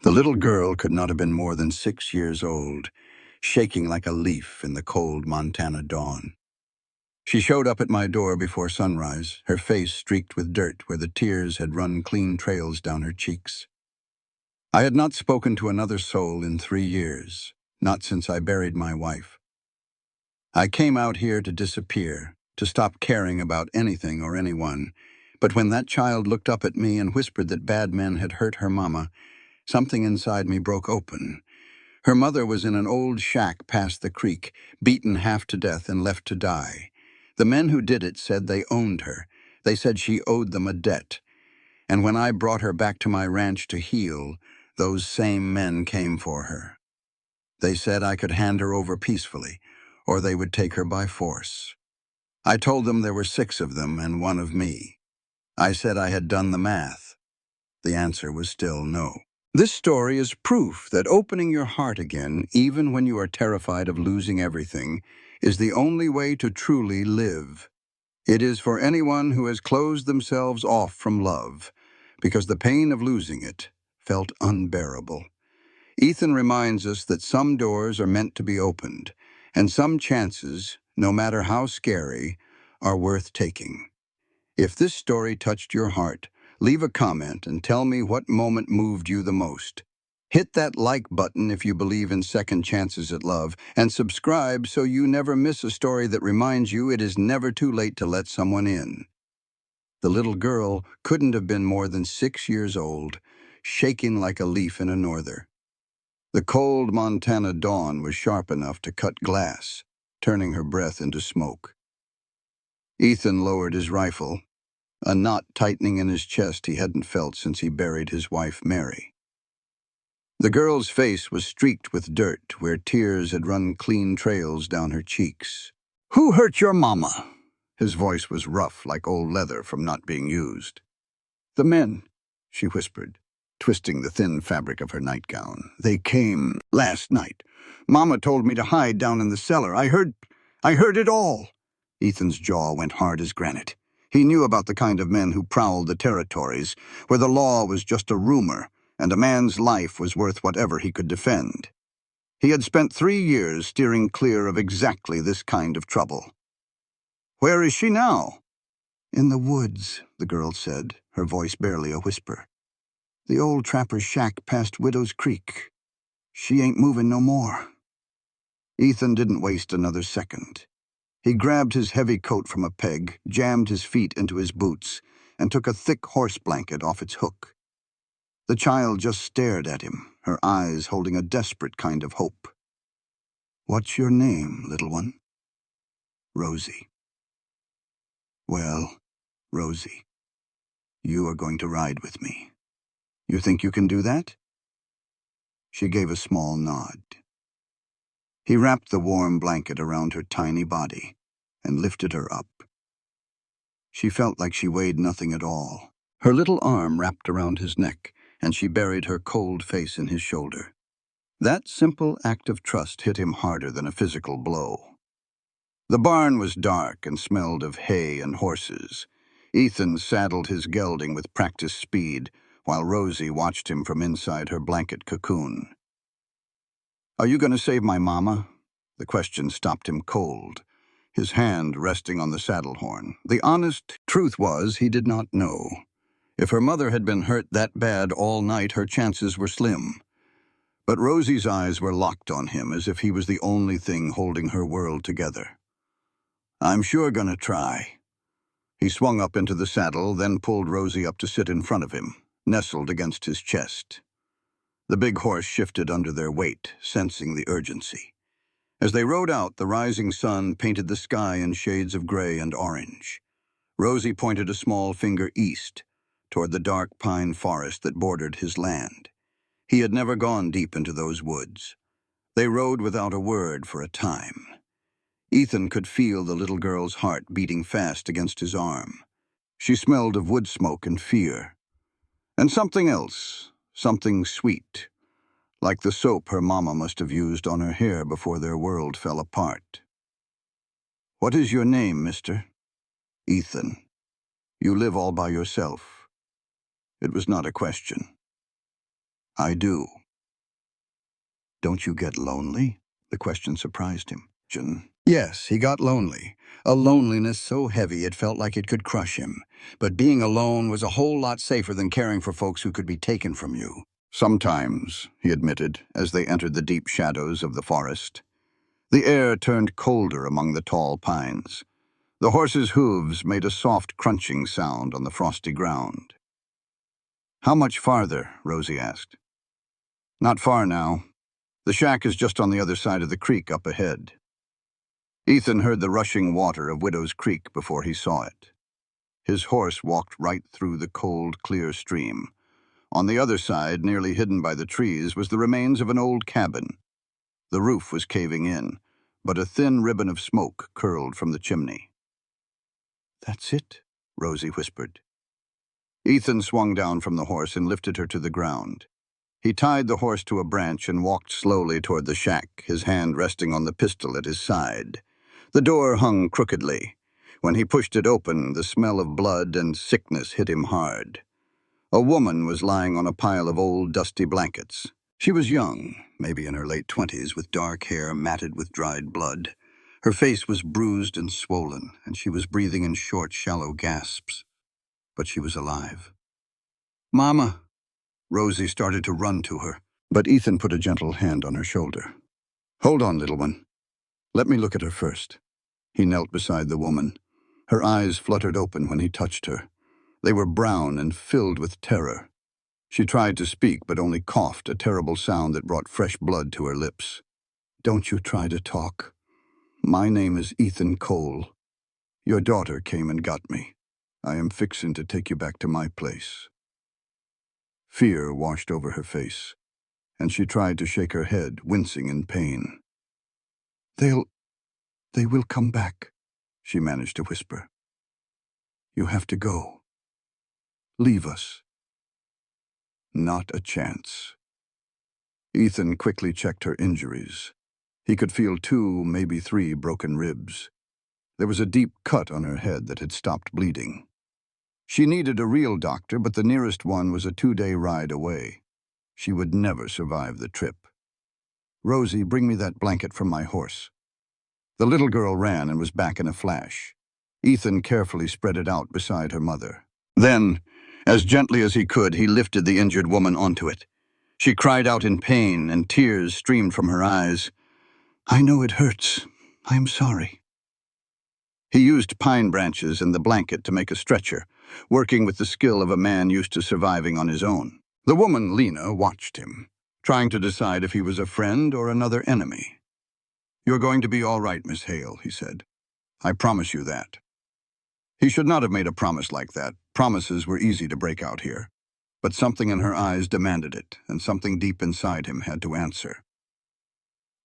The little girl could not have been more than 6 years old, shaking like a leaf in the cold Montana dawn. She showed up at my door before sunrise, her face streaked with dirt where the tears had run clean trails down her cheeks. I had not spoken to another soul in 3 years, not since I buried my wife. I came out here to disappear, to stop caring about anything or anyone, but when that child looked up at me and whispered that bad men had hurt her mama, something inside me broke open. Her mother was in an old shack past the creek, beaten half to death and left to die. The men who did it said they owned her. They said she owed them a debt. And when I brought her back to my ranch to heal, those same men came for her. They said I could hand her over peacefully, or they would take her by force. I told them there were 6 of them and 1 of me. I said I had done the math. The answer was still no. This story is proof that opening your heart again, even when you are terrified of losing everything, is the only way to truly live. It is for anyone who has closed themselves off from love, because the pain of losing it felt unbearable. Ethan reminds us that some doors are meant to be opened, and some chances, no matter how scary, are worth taking. If this story touched your heart, leave a comment and tell me what moment moved you the most. Hit that like button if you believe in second chances at love, and subscribe so you never miss a story that reminds you it is never too late to let someone in. The little girl couldn't have been more than 6 years old, shaking like a leaf in a norther. The cold Montana dawn was sharp enough to cut glass, turning her breath into smoke. Ethan lowered his rifle, a knot tightening in his chest he hadn't felt since he buried his wife, Mary. The girl's face was streaked with dirt where tears had run clean trails down her cheeks. "Who hurt your mama?" His voice was rough like old leather from not being used. "The men," she whispered, twisting the thin fabric of her nightgown. "They came last night. Mama told me to hide down in the cellar. I heard it all." Ethan's jaw went hard as granite. He knew about the kind of men who prowled the territories, where the law was just a rumor, and a man's life was worth whatever he could defend. He had spent 3 years steering clear of exactly this kind of trouble. "Where is she now?" "In the woods," the girl said, her voice barely a whisper. "The old trapper's shack past Widow's Creek. She ain't moving no more." Ethan didn't waste another second. He grabbed his heavy coat from a peg, jammed his feet into his boots, and took a thick horse blanket off its hook. The child just stared at him, her eyes holding a desperate kind of hope. "What's your name, little one?" "Rosie." "Well, Rosie, you are going to ride with me. You think you can do that?" She gave a small nod. He wrapped the warm blanket around her tiny body and lifted her up. She felt like she weighed nothing at all. Her little arm wrapped around his neck, and she buried her cold face in his shoulder. That simple act of trust hit him harder than a physical blow. The barn was dark and smelled of hay and horses. Ethan saddled his gelding with practiced speed, while Rosie watched him from inside her blanket cocoon. "Are you going to save my mama?" The question stopped him cold, his hand resting on the saddle horn. The honest truth was he did not know. If her mother had been hurt that bad all night, her chances were slim. But Rosie's eyes were locked on him as if he was the only thing holding her world together. "I'm sure gonna try." He swung up into the saddle, then pulled Rosie up to sit in front of him, nestled against his chest. The big horse shifted under their weight, sensing the urgency. As they rode out, the rising sun painted the sky in shades of gray and orange. Rosie pointed a small finger east, toward the dark pine forest that bordered his land. He had never gone deep into those woods. They rode without a word for a time. Ethan could feel the little girl's heart beating fast against his arm. She smelled of wood smoke and fear. And something else, something sweet, like the soap her mama must have used on her hair before their world fell apart. "What is your name, mister?" "Ethan. You live all by yourself." It was not a question. "I do." Don't you get lonely? The question surprised him. Yes, he got lonely. A loneliness so heavy it felt like it could crush him. But being alone was a whole lot safer than caring for folks who could be taken from you. Sometimes, he admitted, as they entered the deep shadows of the forest. The air turned colder among the tall pines. The horse's hooves made a soft crunching sound on the frosty ground. How much farther? Rosie asked. Not far now. The shack is just on the other side of the creek up ahead. Ethan heard the rushing water of Widow's Creek before he saw it. His horse walked right through the cold, clear stream. On the other side, nearly hidden by the trees, was the remains of an old cabin. The roof was caving in, but a thin ribbon of smoke curled from the chimney. That's it, Rosie whispered. Ethan swung down from the horse and lifted her to the ground. He tied the horse to a branch and walked slowly toward the shack, his hand resting on the pistol at his side. The door hung crookedly. When he pushed it open, the smell of blood and sickness hit him hard. A woman was lying on a pile of old, dusty blankets. She was young, maybe in her late 20s, with dark hair matted with dried blood. Her face was bruised and swollen, and she was breathing in short, shallow gasps. But she was alive. "Mama!" Rosie started to run to her, but Ethan put a gentle hand on her shoulder. "Hold on, little one. Let me look at her first." He knelt beside the woman. Her eyes fluttered open when he touched her. They were brown and filled with terror. She tried to speak, but only coughed, a terrible sound that brought fresh blood to her lips. "Don't you try to talk. My name is Ethan Cole. Your daughter came and got me. I am fixin' to take you back to my place." Fear washed over her face, and she tried to shake her head, wincing in pain. They will come back," she managed to whisper. "You have to go. Leave us." Not a chance. Ethan quickly checked her injuries. He could feel 2, maybe 3 broken ribs. There was a deep cut on her head that had stopped bleeding. She needed a real doctor, but the nearest one was a 2-day ride away. She would never survive the trip. "Rosie, bring me that blanket from my horse." The little girl ran and was back in a flash. Ethan carefully spread it out beside her mother. Then, as gently as he could, he lifted the injured woman onto it. She cried out in pain, and tears streamed from her eyes. "I know it hurts. I'm sorry." He used pine branches and the blanket to make a stretcher, working with the skill of a man used to surviving on his own. The woman, Lena, watched him, trying to decide if he was a friend or another enemy. "You're going to be all right, Miss Hale," he said. "I promise you that." He should not have made a promise like that. Promises were easy to break out here. But something in her eyes demanded it, and something deep inside him had to answer.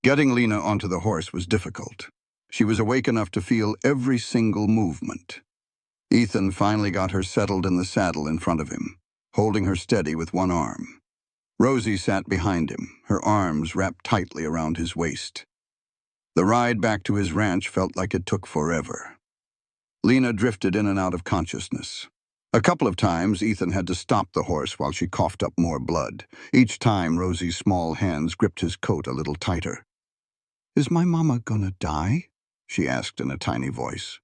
Getting Lena onto the horse was difficult. She was awake enough to feel every single movement. Ethan finally got her settled in the saddle in front of him, holding her steady with one arm. Rosie sat behind him, her arms wrapped tightly around his waist. The ride back to his ranch felt like it took forever. Lena drifted in and out of consciousness. A couple of times, Ethan had to stop the horse while she coughed up more blood. Each time, Rosie's small hands gripped his coat a little tighter. "Is my mama gonna die?" she asked in a tiny voice.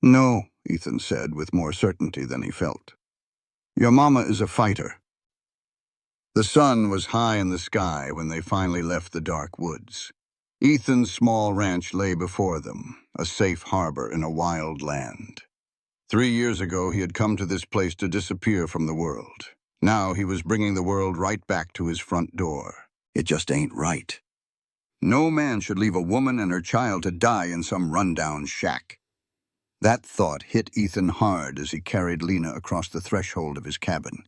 "No," Ethan said with more certainty than he felt. "Your mama is a fighter." The sun was high in the sky when they finally left the dark woods. Ethan's small ranch lay before them, a safe harbor in a wild land. 3 years ago, he had come to this place to disappear from the world. Now he was bringing the world right back to his front door. It just ain't right. No man should leave a woman and her child to die in some rundown shack. That thought hit Ethan hard as he carried Lena across the threshold of his cabin.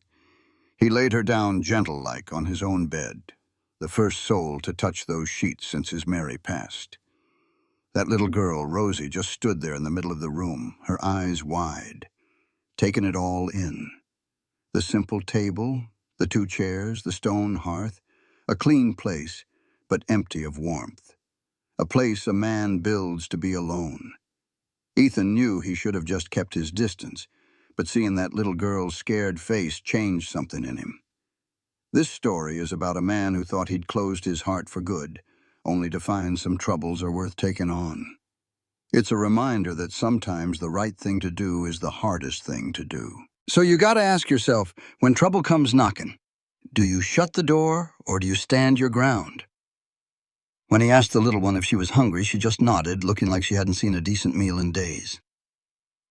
He laid her down gentle-like on his own bed, the first soul to touch those sheets since his Mary passed. That little girl, Rosie, just stood there in the middle of the room, her eyes wide, taking it all in. The simple table, the 2 chairs, the stone hearth, a clean place, but empty of warmth. A place a man builds to be alone. Ethan knew he should have just kept his distance, but seeing that little girl's scared face changed something in him. This story is about a man who thought he'd closed his heart for good, only to find some troubles are worth taking on. It's a reminder that sometimes the right thing to do is the hardest thing to do. So you gotta ask yourself, when trouble comes knocking, do you shut the door or do you stand your ground? When he asked the little one if she was hungry, she just nodded, looking like she hadn't seen a decent meal in days.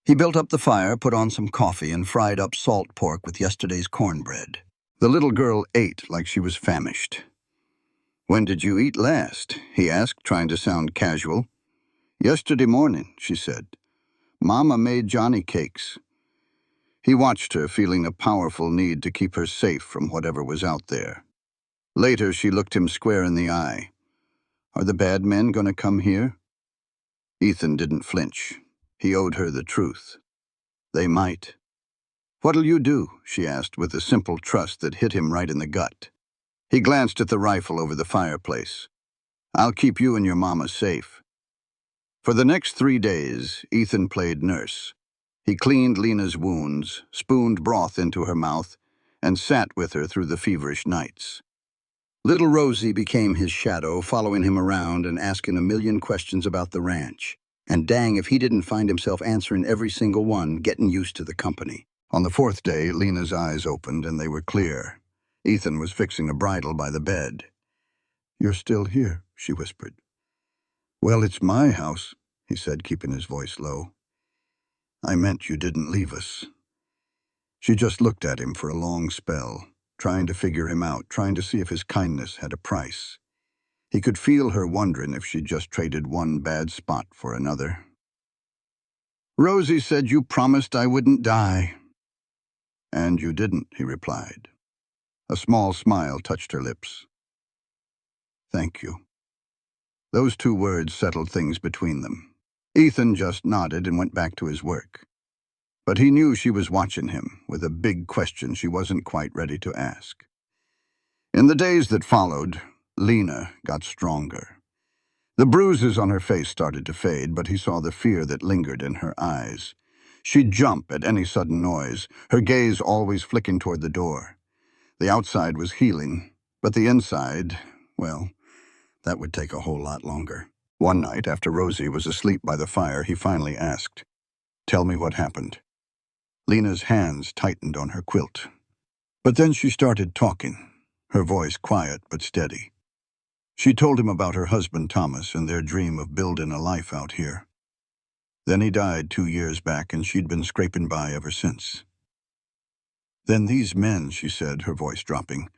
He built up the fire, put on some coffee, and fried up salt pork with yesterday's cornbread. The little girl ate like she was famished. "When did you eat last?" he asked, trying to sound casual. "Yesterday morning," she said. "Mama made Johnny cakes." He watched her, feeling a powerful need to keep her safe from whatever was out there. Later, she looked him square in the eye. "Are the bad men going to come here?" Ethan didn't flinch. He owed her the truth. "They might." "What'll you do?" she asked with a simple trust that hit him right in the gut. He glanced at the rifle over the fireplace. "I'll keep you and your mama safe." For the next 3 days, Ethan played nurse. He cleaned Lena's wounds, spooned broth into her mouth, and sat with her through the feverish nights. Little Rosie became his shadow, following him around and asking a million questions about the ranch. And dang if he didn't find himself answering every single one, getting used to the company. On the 4th day, Lena's eyes opened and they were clear. Ethan was fixing a bridle by the bed. "You're still here," she whispered. "Well, it's my house," he said, keeping his voice low. "I meant you didn't leave us." She just looked at him for a long spell, trying to figure him out, trying to see if his kindness had a price. He could feel her wondering if she'd just traded one bad spot for another. "Rosie said you promised I wouldn't die." "And you didn't," he replied. A small smile touched her lips. "Thank you." Those 2 words settled things between them. Ethan just nodded and went back to his work. But he knew she was watching him, with a big question she wasn't quite ready to ask. In the days that followed, Lena got stronger. The bruises on her face started to fade, but he saw the fear that lingered in her eyes. She'd jump at any sudden noise, her gaze always flicking toward the door. The outside was healing, but the inside, well, that would take a whole lot longer. One night, after Rosie was asleep by the fire, he finally asked, "Tell me what happened." Lena's hands tightened on her quilt. But then she started talking, her voice quiet but steady. She told him about her husband Thomas and their dream of building a life out here. Then he died 2 years back, and she'd been scraping by ever since. "Then these men," she said, her voice dropping,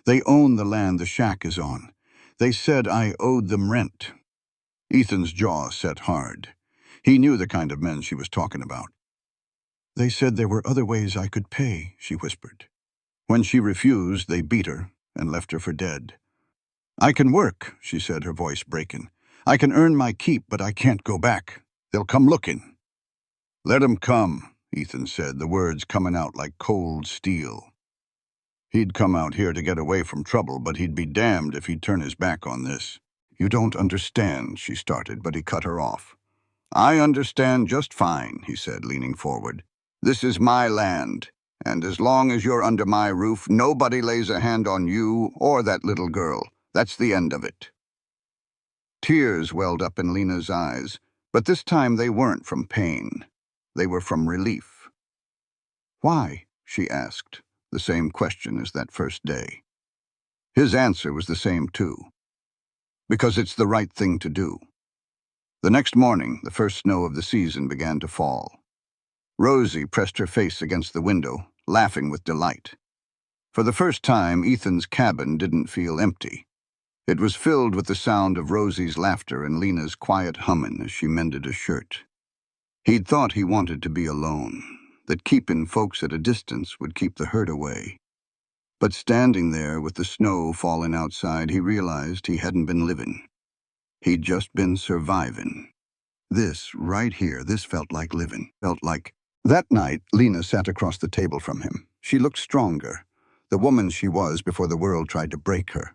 "they own the land the shack is on. They said I owed them rent." Ethan's jaw set hard. He knew the kind of men she was talking about. "They said there were other ways I could pay," she whispered. When she refused, they beat her and left her for dead. "I can work," she said, her voice breaking. "I can earn my keep, but I can't go back. They'll come looking." "Let 'em come," Ethan said, the words coming out like cold steel. He'd come out here to get away from trouble, but he'd be damned if he'd turn his back on this. "You don't understand," she started, but he cut her off. "I understand just fine," he said, leaning forward. "This is my land, and as long as you're under my roof, nobody lays a hand on you or that little girl. That's the end of it." Tears welled up in Lena's eyes, but this time they weren't from pain. They were from relief. "Why?" she asked, the same question as that first day. His answer was the same too. "Because it's the right thing to do." The next morning, the first snow of the season began to fall. Rosie pressed her face against the window, laughing with delight. For the first time, Ethan's cabin didn't feel empty. It was filled with the sound of Rosie's laughter and Lena's quiet humming as she mended a shirt. He'd thought he wanted to be alone, that keeping folks at a distance would keep the hurt away. But standing there with the snow falling outside, he realized he hadn't been living. He'd just been surviving. This, right here, this felt like living, felt like... That night, Lena sat across the table from him. She looked stronger, the woman she was before the world tried to break her.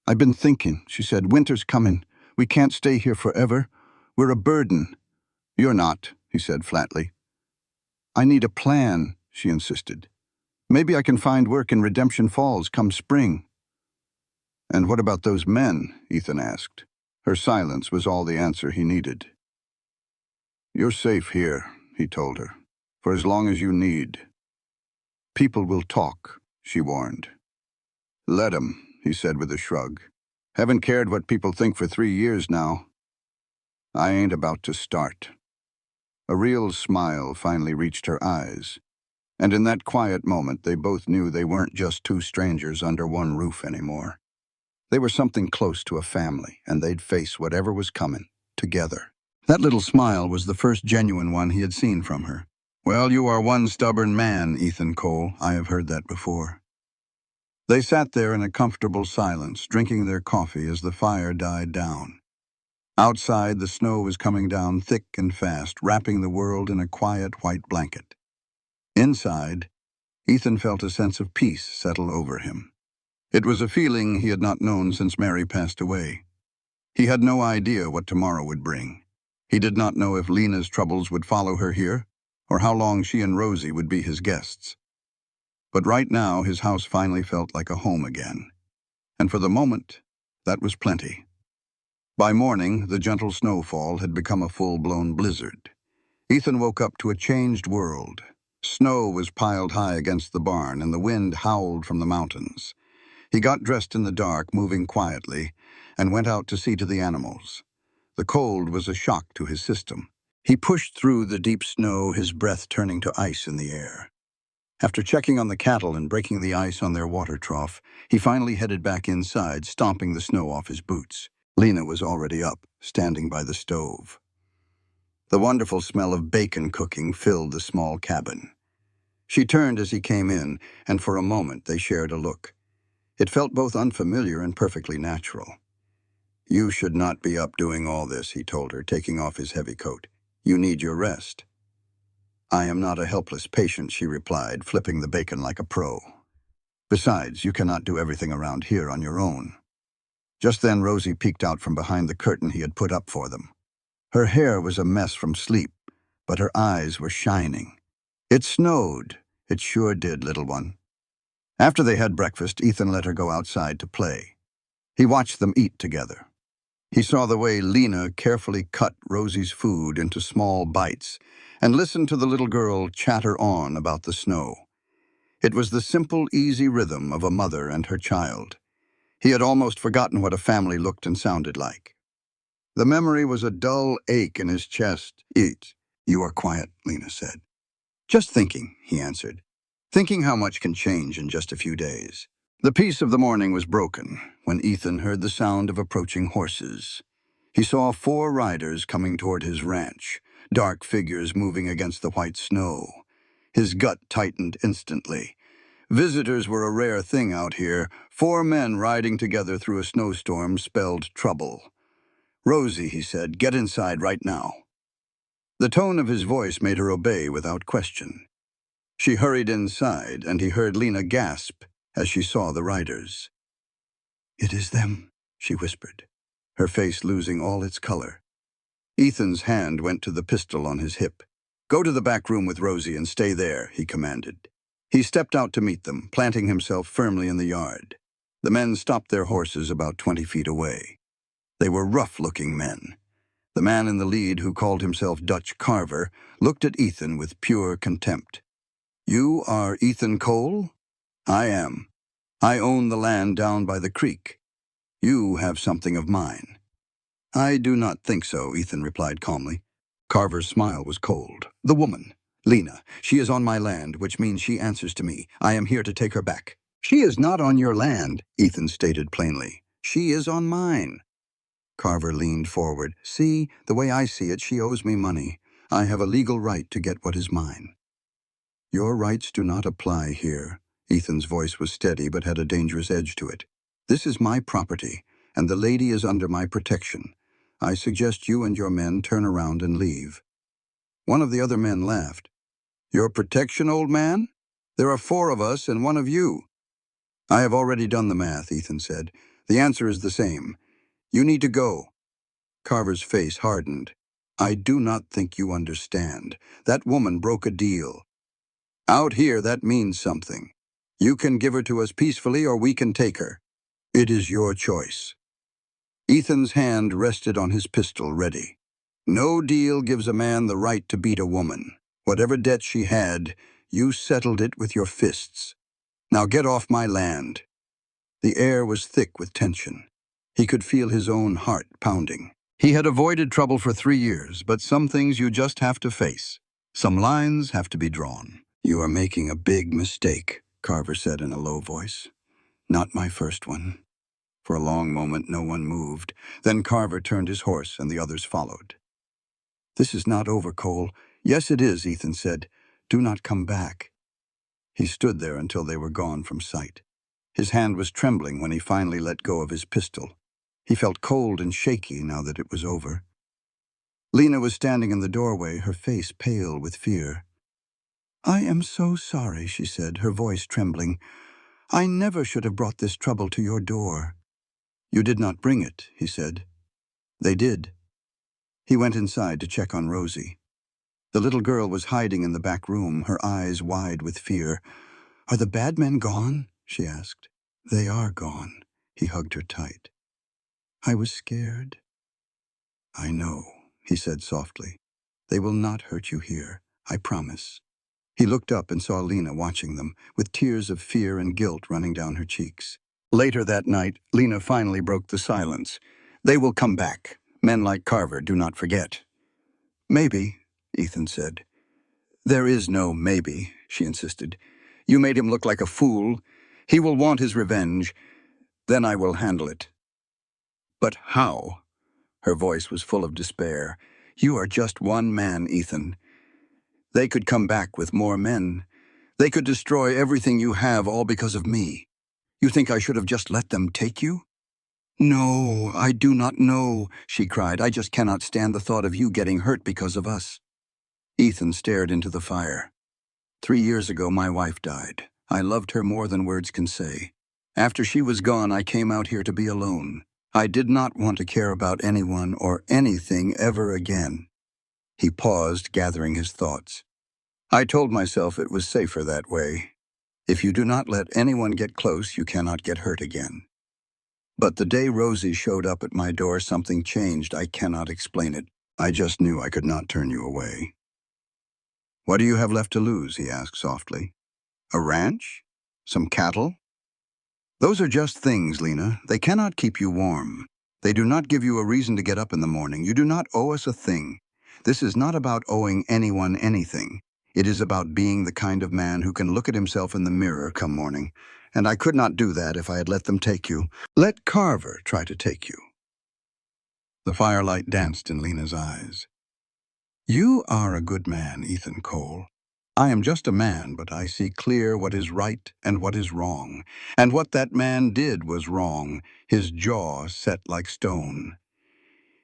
"I've been thinking," she said. "Winter's coming. We can't stay here forever. We're a burden." "You're not," he said flatly. "I need a plan," she insisted. Maybe I can find work in Redemption Falls come spring." "And what about those men?" Ethan asked. Her silence was all the answer he needed. "You're safe here," he told her, "for as long as you need." "People will talk," she warned. "Let 'em," he said with a shrug. "Haven't cared what people think for 3 years now. I ain't about to start." A real smile finally reached her eyes, and in that quiet moment they both knew they weren't just two strangers under one roof anymore. They were something close to a family, and they'd face whatever was coming, together. That little smile was the first genuine one he had seen from her. "Well, you are one stubborn man, Ethan Cole. I have heard that before." They sat there in a comfortable silence, drinking their coffee as the fire died down. Outside, the snow was coming down thick and fast, wrapping the world in a quiet white blanket. Inside, Ethan felt a sense of peace settle over him. It was a feeling he had not known since Mary passed away. He had no idea what tomorrow would bring. He did not know if Lena's troubles would follow her here, or how long she and Rosie would be his guests. But right now, his house finally felt like a home again. And for the moment, that was plenty. By morning, the gentle snowfall had become a full-blown blizzard. Ethan woke up to a changed world. Snow was piled high against the barn, and the wind howled from the mountains. He got dressed in the dark, moving quietly, and went out to see to the animals. The cold was a shock to his system. He pushed through the deep snow, his breath turning to ice in the air. After checking on the cattle and breaking the ice on their water trough, he finally headed back inside, stomping the snow off his boots. Lena was already up, standing by the stove. The wonderful smell of bacon cooking filled the small cabin. She turned as he came in, and for a moment they shared a look. It felt both unfamiliar and perfectly natural. "You should not be up doing all this," he told her, taking off his heavy coat. "You need your rest." "I am not a helpless patient," she replied, flipping the bacon like a pro. "Besides, you cannot do everything around here on your own." Just then Rosie peeked out from behind the curtain he had put up for them. Her hair was a mess from sleep, but her eyes were shining. "It snowed." "It sure did, little one." After they had breakfast, Ethan let her go outside to play. He watched them eat together. He saw the way Lena carefully cut Rosie's food into small bites and listened to the little girl chatter on about the snow. It was the simple, easy rhythm of a mother and her child. He had almost forgotten what a family looked and sounded like. The memory was a dull ache in his chest. "Eat." "You are quiet," Lena said. "Just thinking," he answered. "Thinking how much can change in just a few days." The peace of the morning was broken when Ethan heard the sound of approaching horses. He saw 4 riders coming toward his ranch, dark figures moving against the white snow. His gut tightened instantly. Visitors were a rare thing out here. 4 men riding together through a snowstorm spelled trouble. "Rosie," he said, "get inside right now." The tone of his voice made her obey without question. She hurried inside, and he heard Lena gasp as she saw the riders. "It is them," she whispered, her face losing all its color. Ethan's hand went to the pistol on his hip. "Go to the back room with Rosie and stay there," he commanded. He stepped out to meet them, planting himself firmly in the yard. The men stopped their horses about 20 feet away. They were rough-looking men. The man in the lead, who called himself Dutch Carver, looked at Ethan with pure contempt. "You are Ethan Cole?" "I am. I own the land down by the creek. You have something of mine." "I do not think so," Ethan replied calmly. Carver's smile was cold. "The woman, Lena, she is on my land, which means she answers to me. I am here to take her back." "She is not on your land," Ethan stated plainly. "She is on mine." Carver leaned forward. "See, the way I see it, she owes me money. I have a legal right to get what is mine." "Your rights do not apply here." Ethan's voice was steady but had a dangerous edge to it. "This is my property, and the lady is under my protection. I suggest you and your men turn around and leave." One of the other men laughed. "Your protection, old man? There are 4 of us and 1 of you." "I have already done the math," Ethan said. "The answer is the same. You need to go." Carver's face hardened. "I do not think you understand. That woman broke a deal. Out here, that means something. You can give her to us peacefully or we can take her. It is your choice." Ethan's hand rested on his pistol, ready. "No deal gives a man the right to beat a woman. Whatever debt she had, you settled it with your fists. Now get off my land." The air was thick with tension. He could feel his own heart pounding. He had avoided trouble for 3 years, but some things you just have to face. Some lines have to be drawn. "You are making a big mistake," Carver said in a low voice. "Not my first one." For a long moment, no one moved. Then Carver turned his horse, and the others followed. "This is not over, Cole." "Yes, it is," Ethan said. "Do not come back." He stood there until they were gone from sight. His hand was trembling when he finally let go of his pistol. He felt cold and shaky now that it was over. Lena was standing in the doorway, her face pale with fear. "I am so sorry," she said, her voice trembling. "I never should have brought this trouble to your door." "You did not bring it," he said. "They did." He went inside to check on Rosie. The little girl was hiding in the back room, her eyes wide with fear. "Are the bad men gone?" she asked. "They are gone." He hugged her tight. "I was scared." "I know," he said softly. "They will not hurt you here, I promise." He looked up and saw Lena watching them, with tears of fear and guilt running down her cheeks. Later that night, Lena finally broke the silence. "They will come back. Men like Carver do not forget." "Maybe," Ethan said. "There is no maybe," she insisted. "You made him look like a fool. He will want his revenge. Then I will handle it." "But how?" Her voice was full of despair. "You are just one man, Ethan. They could come back with more men. They could destroy everything you have, all because of me. You think I should have just let them take you?" "No, I do not know," she cried. "I just cannot stand the thought of you getting hurt because of us." Ethan stared into the fire. 3 years ago, my wife died. I loved her more than words can say. After she was gone, I came out here to be alone. I did not want to care about anyone or anything ever again. He paused, gathering his thoughts. I told myself it was safer that way. If you do not let anyone get close, you cannot get hurt again. But the day Rosie showed up at my door, something changed. I cannot explain it. I just knew I could not turn you away. "What do you have left to lose?" he asked softly. "A ranch? Some cattle?" "Those are just things, Lena. They cannot keep you warm. They do not give you a reason to get up in the morning. You do not owe us a thing. This is not about owing anyone anything. It is about being the kind of man who can look at himself in the mirror come morning. And I could not do that if I had let them take you. Let Carver try to take you." The firelight danced in Lena's eyes. "You are a good man, Ethan Cole. I am just a man, but I see clear what is right and what is wrong. And what that man did was wrong, his jaw set like stone.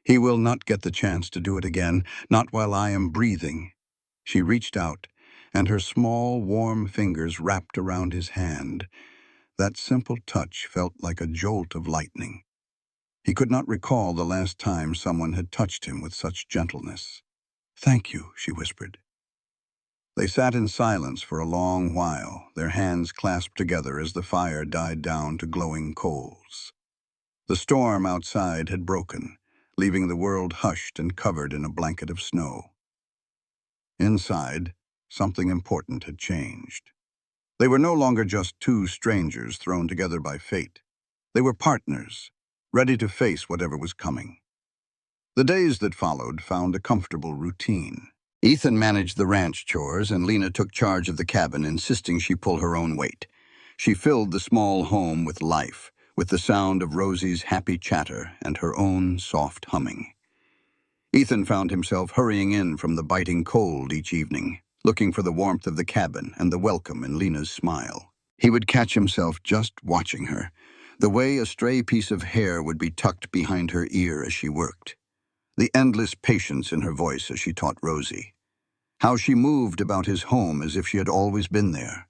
He will not get the chance to do it again, not while I am breathing." She reached out, and her small, warm fingers wrapped around his hand. That simple touch felt like a jolt of lightning. He could not recall the last time someone had touched him with such gentleness. "Thank you," she whispered. They sat in silence for a long while, their hands clasped together as the fire died down to glowing coals. The storm outside had broken, leaving the world hushed and covered in a blanket of snow. Inside, something important had changed. They were no longer just two strangers thrown together by fate. They were partners, ready to face whatever was coming. The days that followed found a comfortable routine. Ethan managed the ranch chores, and Lena took charge of the cabin, insisting she pull her own weight. She filled the small home with life, with the sound of Rosie's happy chatter and her own soft humming. Ethan found himself hurrying in from the biting cold each evening, looking for the warmth of the cabin and the welcome in Lena's smile. He would catch himself just watching her, the way a stray piece of hair would be tucked behind her ear as she worked, the endless patience in her voice as she taught Rosie, how she moved about his home as if she had always been there.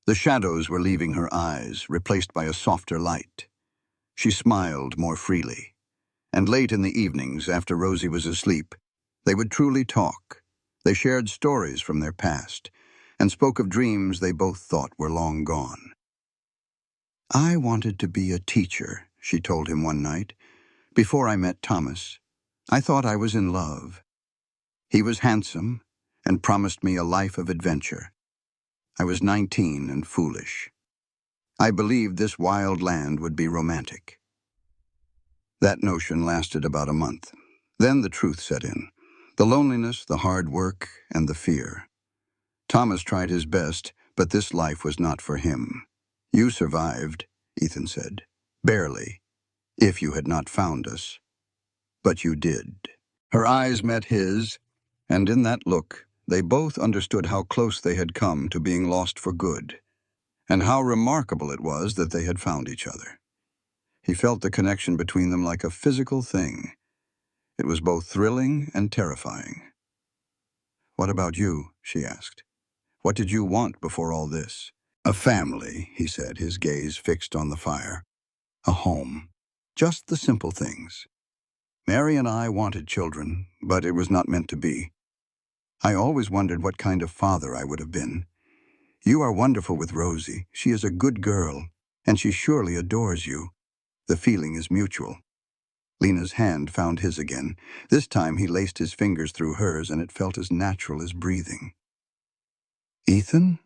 The shadows were leaving her eyes, replaced by a softer light. She smiled more freely. And late in the evenings, after Rosie was asleep, they would truly talk. They shared stories from their past, and spoke of dreams they both thought were long gone. "I wanted to be a teacher," she told him one night. "Before I met Thomas, I thought I was in love. He was handsome and promised me a life of adventure. I was 19 and foolish. I believed this wild land would be romantic." That notion lasted about a month. Then the truth set in. The loneliness, the hard work, and the fear. Thomas tried his best, but this life was not for him. "You survived," Ethan said. "Barely, if you had not found us. But you did." Her eyes met his, and in that look, they both understood how close they had come to being lost for good, and how remarkable it was that they had found each other. He felt the connection between them like a physical thing. It was both thrilling and terrifying. "What about you?" she asked. "What did you want before all this?" "A family," he said, his gaze fixed on the fire. "A home. Just the simple things. Mary and I wanted children, but it was not meant to be. I always wondered what kind of father I would have been. You are wonderful with Rosie. She is a good girl, and she surely adores you. The feeling is mutual." Lena's hand found his again. This time he laced his fingers through hers, and it felt as natural as breathing. "Ethan,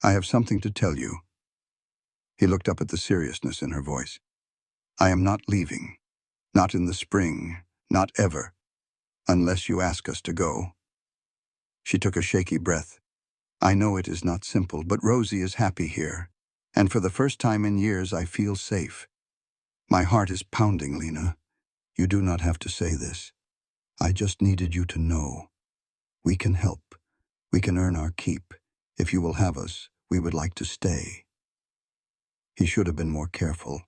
I have something to tell you." He looked up at the seriousness in her voice. "I am not leaving. Not in the spring. Not ever. Unless you ask us to go." She took a shaky breath. "I know it is not simple, but Rosie is happy here. And for the first time in years, I feel safe. My heart is pounding, Lena. You do not have to say this. I just needed you to know. We can help. We can earn our keep. If you will have us, we would like to stay." He should have been more careful.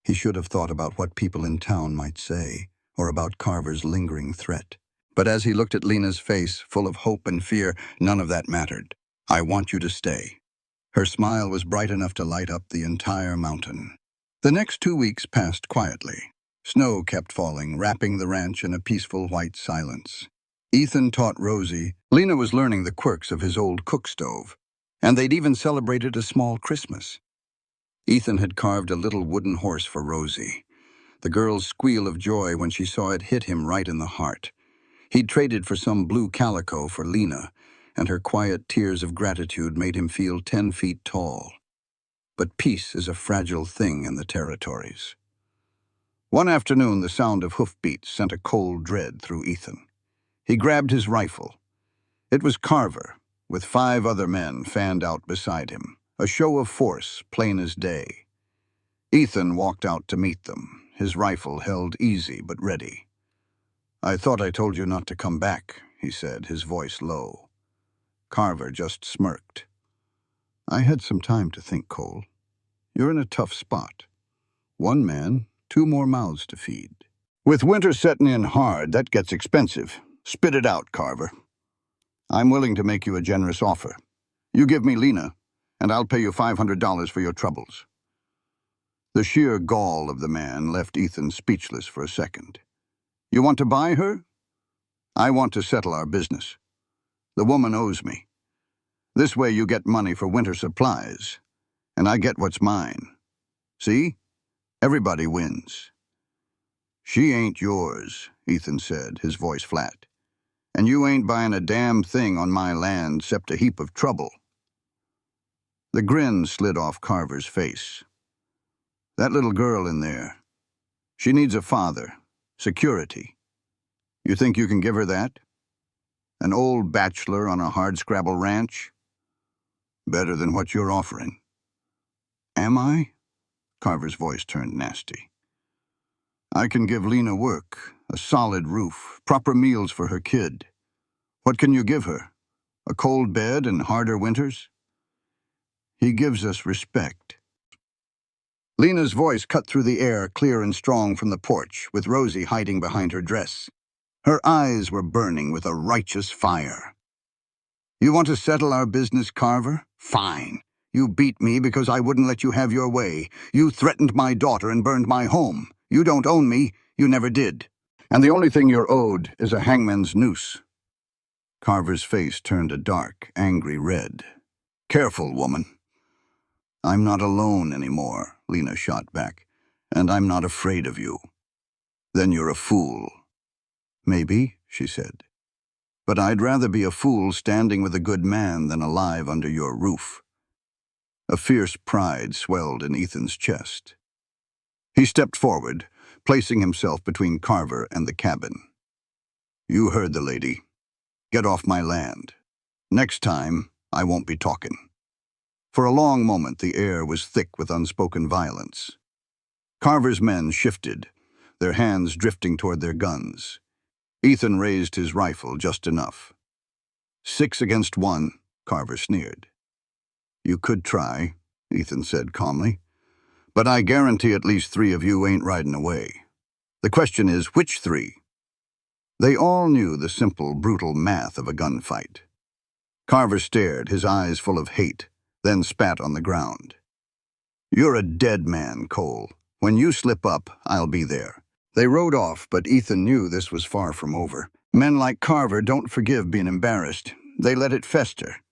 He should have thought about what people in town might say, or about Carver's lingering threat. But as he looked at Lena's face, full of hope and fear, none of that mattered. "I want you to stay." Her smile was bright enough to light up the entire mountain. The next 2 weeks passed quietly. Snow kept falling, wrapping the ranch in a peaceful white silence. Ethan taught Rosie. Lena was learning the quirks of his old cook stove, and they'd even celebrated a small Christmas. Ethan had carved a little wooden horse for Rosie. The girl's squeal of joy when she saw it hit him right in the heart. He'd traded for some blue calico for Lena, and her quiet tears of gratitude made him feel 10 feet tall. But peace is a fragile thing in the territories. One afternoon, the sound of hoofbeats sent a cold dread through Ethan. He grabbed his rifle. It was Carver, with 5 other men fanned out beside him, a show of force, plain as day. Ethan walked out to meet them, his rifle held easy but ready. "I thought I told you not to come back," he said, his voice low. Carver just smirked. "I had some time to think, Cole. You're in a tough spot. 1 man, 2 more mouths to feed. With winter setting in hard, that gets expensive. Spit it out, Carver. I'm willing to make you a generous offer. You give me Lena, and I'll pay you $500 for your troubles." The sheer gall of the man left Ethan speechless for a second. "You want to buy her? I want to settle our business. The woman owes me. This way you get money for winter supplies, and I get what's mine. See? Everybody wins." "She ain't yours," Ethan said, his voice flat. "And you ain't buying a damn thing on my land except a heap of trouble." The grin slid off Carver's face. "That little girl in there, she needs a father, security. You think you can give her that? An old bachelor on a hardscrabble ranch? Better than what you're offering." "Am I?" Carver's voice turned nasty. "I can give Lena work, a solid roof, proper meals for her kid. What can you give her? A cold bed and harder winters?" "He gives us respect." Lena's voice cut through the air, clear and strong from the porch, with Rosie hiding behind her dress. Her eyes were burning with a righteous fire. "You want to settle our business, Carver? Fine. You beat me because I wouldn't let you have your way. You threatened my daughter and burned my home. You don't own me. You never did. And the only thing you're owed is a hangman's noose." Carver's face turned a dark, angry red. "Careful, woman." "I'm not alone anymore," Lena shot back. "And I'm not afraid of you." "Then you're a fool." "Maybe," she said. "But I'd rather be a fool standing with a good man than alive under your roof." A fierce pride swelled in Ethan's chest. He stepped forward, placing himself between Carver and the cabin. "You heard the lady. Get off my land. Next time, I won't be talking." For a long moment, the air was thick with unspoken violence. Carver's men shifted, their hands drifting toward their guns. Ethan raised his rifle just enough. "6 against 1, Carver sneered. "You could try," Ethan said calmly. "But I guarantee at least 3 of you ain't riding away. The question is, which 3? They all knew the simple, brutal math of a gunfight. Carver stared, his eyes full of hate, then spat on the ground. "You're a dead man, Cole. When you slip up, I'll be there." They rode off, but Ethan knew this was far from over. Men like Carver don't forgive being embarrassed. They let it fester.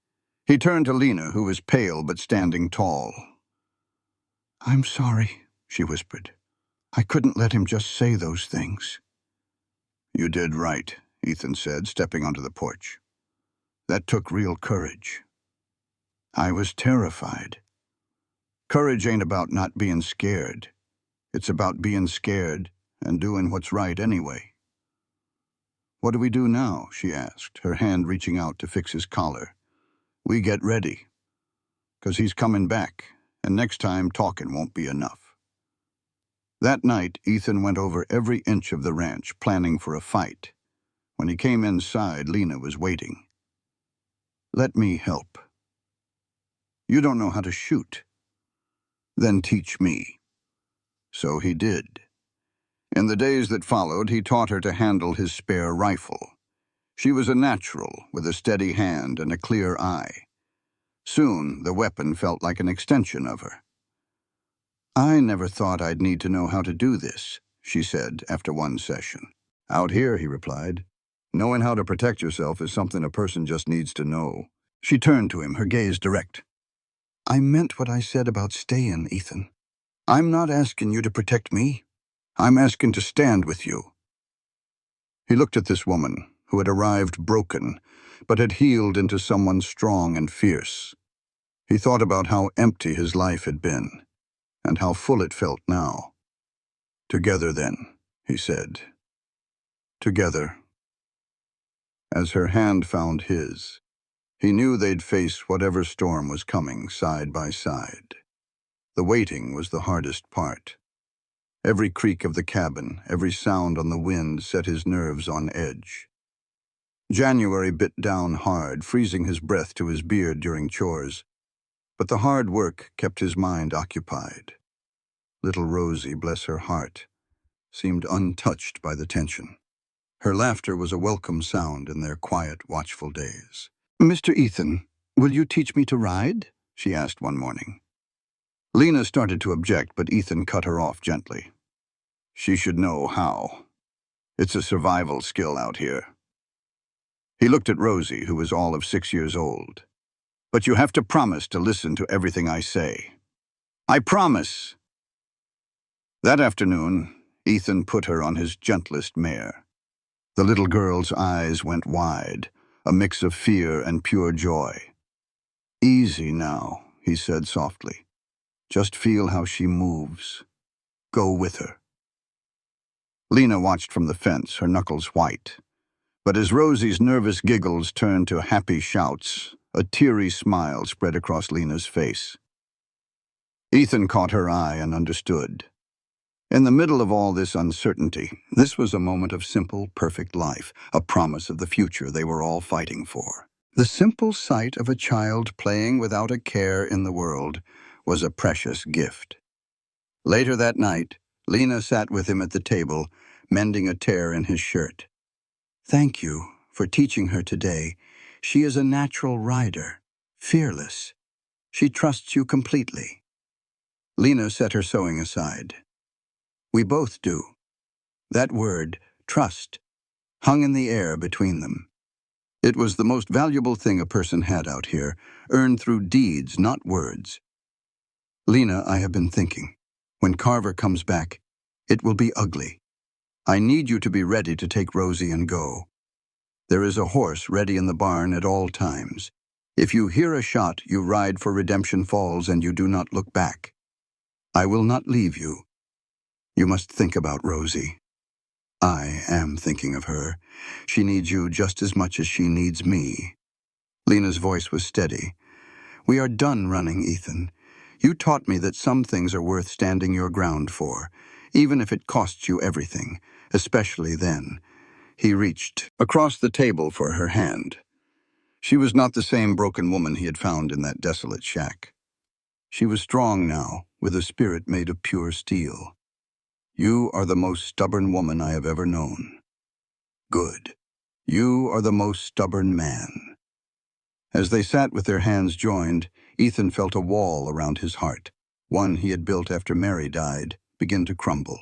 He turned to Lena, who was pale but standing tall. "I'm sorry," she whispered. "I couldn't let him just say those things." "You did right," Ethan said, stepping onto the porch. "That took real courage." "I was terrified." "Courage ain't about not being scared. It's about being scared and doing what's right anyway." "What do we do now?" she asked, her hand reaching out to fix his collar. "We get ready. 'Cause he's coming back, and next time talking won't be enough." That night, Ethan went over every inch of the ranch, planning for a fight. When he came inside, Lena was waiting. "Let me help." "You don't know how to shoot." "Then teach me." So he did. In the days that followed, he taught her to handle his spare rifle. She was a natural, with a steady hand and a clear eye. Soon, the weapon felt like an extension of her. "I never thought I'd need to know how to do this," she said after one session. "Out here," he replied, "knowing how to protect yourself is something a person just needs to know." She turned to him, her gaze direct. "I meant what I said about staying, Ethan. I'm not asking you to protect me. I'm asking to stand with you." He looked at this woman, who had arrived broken, but had healed into someone strong and fierce. He thought about how empty his life had been, and how full it felt now. "Together, then," he said. "Together." As her hand found his, he knew they'd face whatever storm was coming side by side. The waiting was the hardest part. Every creak of the cabin, every sound on the wind set his nerves on edge. January bit down hard, freezing his breath to his beard during chores. But the hard work kept his mind occupied. Little Rosie, bless her heart, seemed untouched by the tension. Her laughter was a welcome sound in their quiet, watchful days. "Mr. Ethan, will you teach me to ride?" she asked one morning. Lena started to object, but Ethan cut her off gently. "She should know how. It's a survival skill out here." He looked at Rosie, who was all of 6 years old. "But you have to promise to listen to everything I say." "I promise." That afternoon, Ethan put her on his gentlest mare. The little girl's eyes went wide, a mix of fear and pure joy. "Easy now," he said softly. "Just feel how she moves. Go with her." Lena watched from the fence, her knuckles white. But as Rosie's nervous giggles turned to happy shouts, a teary smile spread across Lena's face. Ethan caught her eye and understood. In the middle of all this uncertainty, this was a moment of simple, perfect life, a promise of the future they were all fighting for. The simple sight of a child playing without a care in the world was a precious gift. Later that night, Lena sat with him at the table, mending a tear in his shirt. "Thank you for teaching her today. She is a natural rider, fearless. She trusts you completely." Lena set her sewing aside. "We both do." That word, trust, hung in the air between them. It was the most valuable thing a person had out here, earned through deeds, not words. Lena, I have been thinking. When Carver comes back, it will be ugly. I need you to be ready to take Rosie and go. There is a horse ready in the barn at all times. If you hear a shot, you ride for Redemption Falls and you do not look back. I will not leave you. You must think about Rosie. I am thinking of her. She needs you just as much as she needs me. Lena's voice was steady. We are done running, Ethan. You taught me that some things are worth standing your ground for, even if it costs you everything, especially then. He reached across the table for her hand. She was not the same broken woman he had found in that desolate shack. She was strong now, with a spirit made of pure steel. You are the most stubborn woman I have ever known. Good. You are the most stubborn man. As they sat with their hands joined, Ethan felt a wall around his heart, one he had built after Mary died, begin to crumble.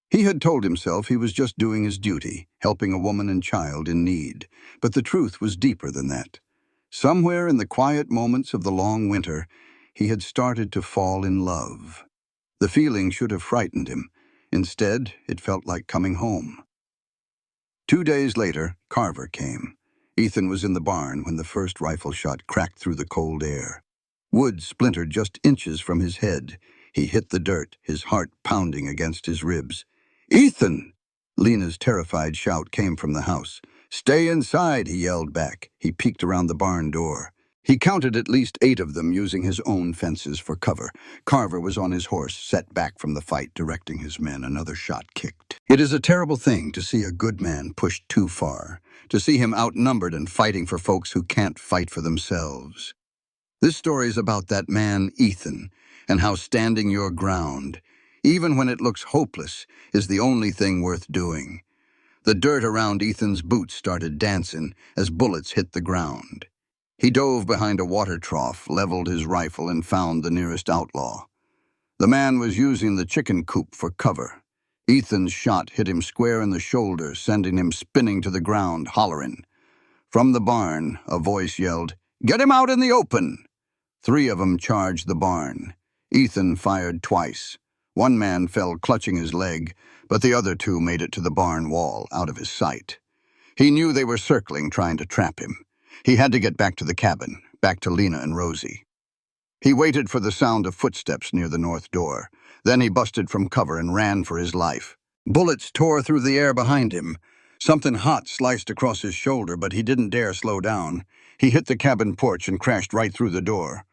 He had told himself he was just doing his duty, helping a woman and child in need, but the truth was deeper than that. Somewhere in the quiet moments of the long winter, he had started to fall in love. The feeling should have frightened him. Instead, it felt like coming home. 2 days later, Carver came. Ethan was in the barn when the first rifle shot cracked through the cold air. Wood splintered just inches from his head. He hit the dirt, his heart pounding against his ribs. "Ethan!" Lena's terrified shout came from the house. "Stay inside," he yelled back. He peeked around the barn door. He counted at least 8 of them using his own fences for cover. Carver was on his horse, set back from the fight, directing his men. Another shot kicked. It is a terrible thing to see a good man pushed too far, to see him outnumbered and fighting for folks who can't fight for themselves. This story is about that man, Ethan, and how standing your ground, even when it looks hopeless, is the only thing worth doing. The dirt around Ethan's boots started dancing as bullets hit the ground. He dove behind a water trough, leveled his rifle, and found the nearest outlaw. The man was using the chicken coop for cover. Ethan's shot hit him square in the shoulder, sending him spinning to the ground, hollering. From the barn, a voice yelled, "Get him out in the open!" 3 of them charged the barn. Ethan fired twice. One man fell clutching his leg, but the other 2 made it to the barn wall, out of his sight. He knew they were circling, trying to trap him. He had to get back to the cabin, back to Lena and Rosie. He waited for the sound of footsteps near the north door. Then he busted from cover and ran for his life. Bullets tore through the air behind him. Something hot sliced across his shoulder, but he didn't dare slow down. He hit the cabin porch and crashed right through the door.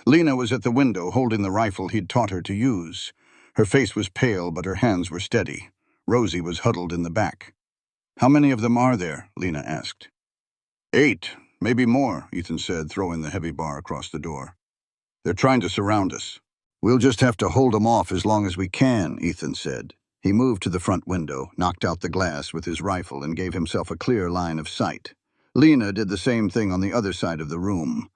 Lena was at the window, holding the rifle he'd taught her to use. Her face was pale, but her hands were steady. Rosie was huddled in the back. "How many of them are there?" Lena asked. 8, maybe more, Ethan said, throwing the heavy bar across the door. "They're trying to surround us. We'll just have to hold them off as long as we can," Ethan said. He moved to the front window, knocked out the glass with his rifle, and gave himself a clear line of sight. Lena did the same thing on the other side of the room.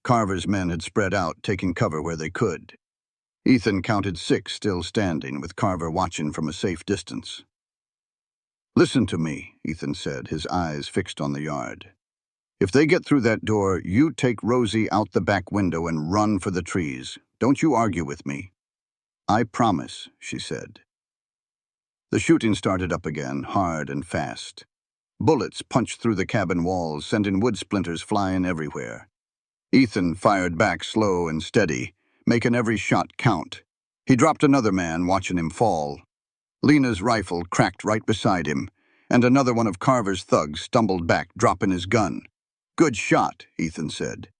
Carver's men had spread out, taking cover where they could. Ethan counted 6 still standing, with Carver watching from a safe distance. "Listen to me," Ethan said, his eyes fixed on the yard. "If they get through that door, you take Rosie out the back window and run for the trees. Don't you argue with me." "I promise," she said. The shooting started up again, hard and fast. Bullets punched through the cabin walls, sending wood splinters flying everywhere. Ethan fired back slow and steady, making every shot count. He dropped another man, watching him fall. Lena's rifle cracked right beside him, and another one of Carver's thugs stumbled back, dropping his gun. "Good shot," Ethan said.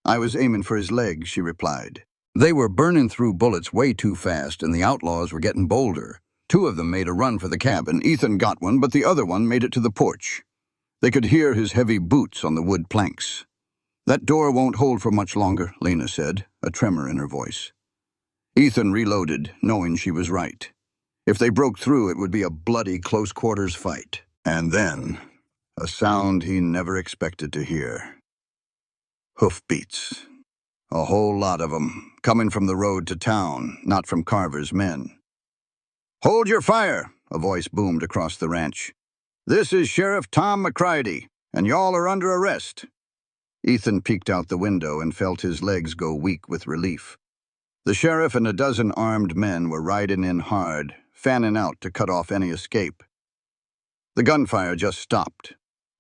"I was aiming for his leg," she replied. They were burning through bullets way too fast, and the outlaws were getting bolder. 2 of them made a run for the cabin. Ethan got one, but the other one made it to the porch. They could hear his heavy boots on the wood planks. "That door won't hold for much longer," Lena said, a tremor in her voice. Ethan reloaded, knowing she was right. If they broke through, it would be a bloody close-quarters fight. And then, a sound he never expected to hear. Hoofbeats. A whole lot of them, coming from the road to town, not from Carver's men. "Hold your fire," a voice boomed across the ranch. "This is Sheriff Tom McCready. and y'all are under arrest." Ethan peeked out the window and felt his legs go weak with relief. The sheriff and a dozen armed men were riding in hard, fanning out to cut off any escape. The gunfire just stopped.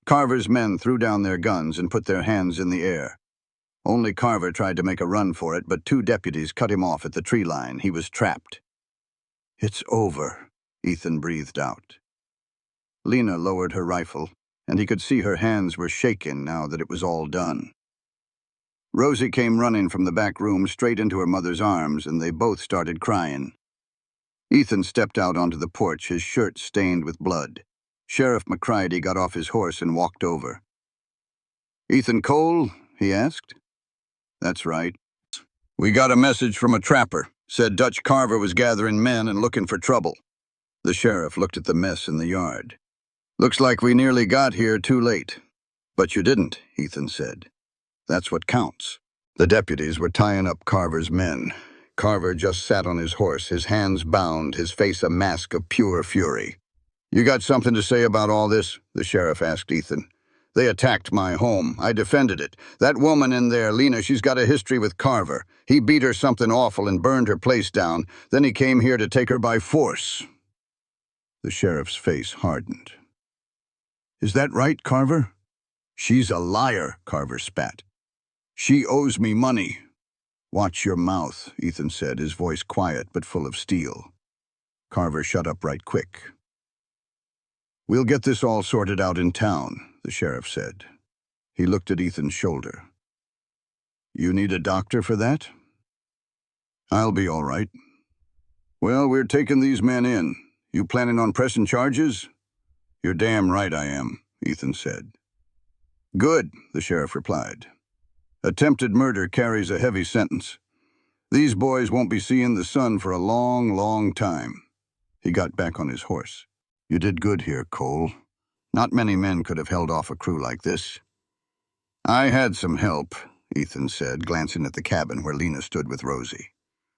Carver's men threw down their guns and put their hands in the air. Only Carver tried to make a run for it, but 2 deputies cut him off at the tree line. He was trapped. "It's over," Ethan breathed out. Lena lowered her rifle, and he could see her hands were shaking now that it was all done. Rosie came running from the back room straight into her mother's arms, and they both started crying. Ethan stepped out onto the porch, his shirt stained with blood. Sheriff McCready got off his horse and walked over. "Ethan Cole?" he asked. "That's right. We got a message from a trapper. Said Dutch Carver was gathering men and looking for trouble." The sheriff looked at the mess in the yard. "Looks like we nearly got here too late." "But you didn't," Ethan said. "That's what counts." The deputies were tying up Carver's men. Carver just sat on his horse, his hands bound, his face a mask of pure fury. "You got something to say about all this?" the sheriff asked Ethan. "They attacked my home. I defended it. That woman in there, Lena, she's got a history with Carver. He beat her something awful and burned her place down. Then he came here to take her by force." The sheriff's face hardened. "Is that right, Carver?" "She's a liar," Carver spat. "She owes me money." "Watch your mouth," Ethan said, his voice quiet but full of steel. Carver shut up right quick. "We'll get this all sorted out in town," the sheriff said. He looked at Ethan's shoulder. "You need a doctor for that?" "I'll be all right." "Well, we're taking these men in. You planning on pressing charges?" "You're damn right I am," Ethan said. "Good," the sheriff replied. "Attempted murder carries a heavy sentence. These boys won't be seeing the sun for a long, long time." He got back on his horse. "You did good here, Cole. Not many men could have held off a crew like this." "I had some help," Ethan said, glancing at the cabin where Lena stood with Rosie.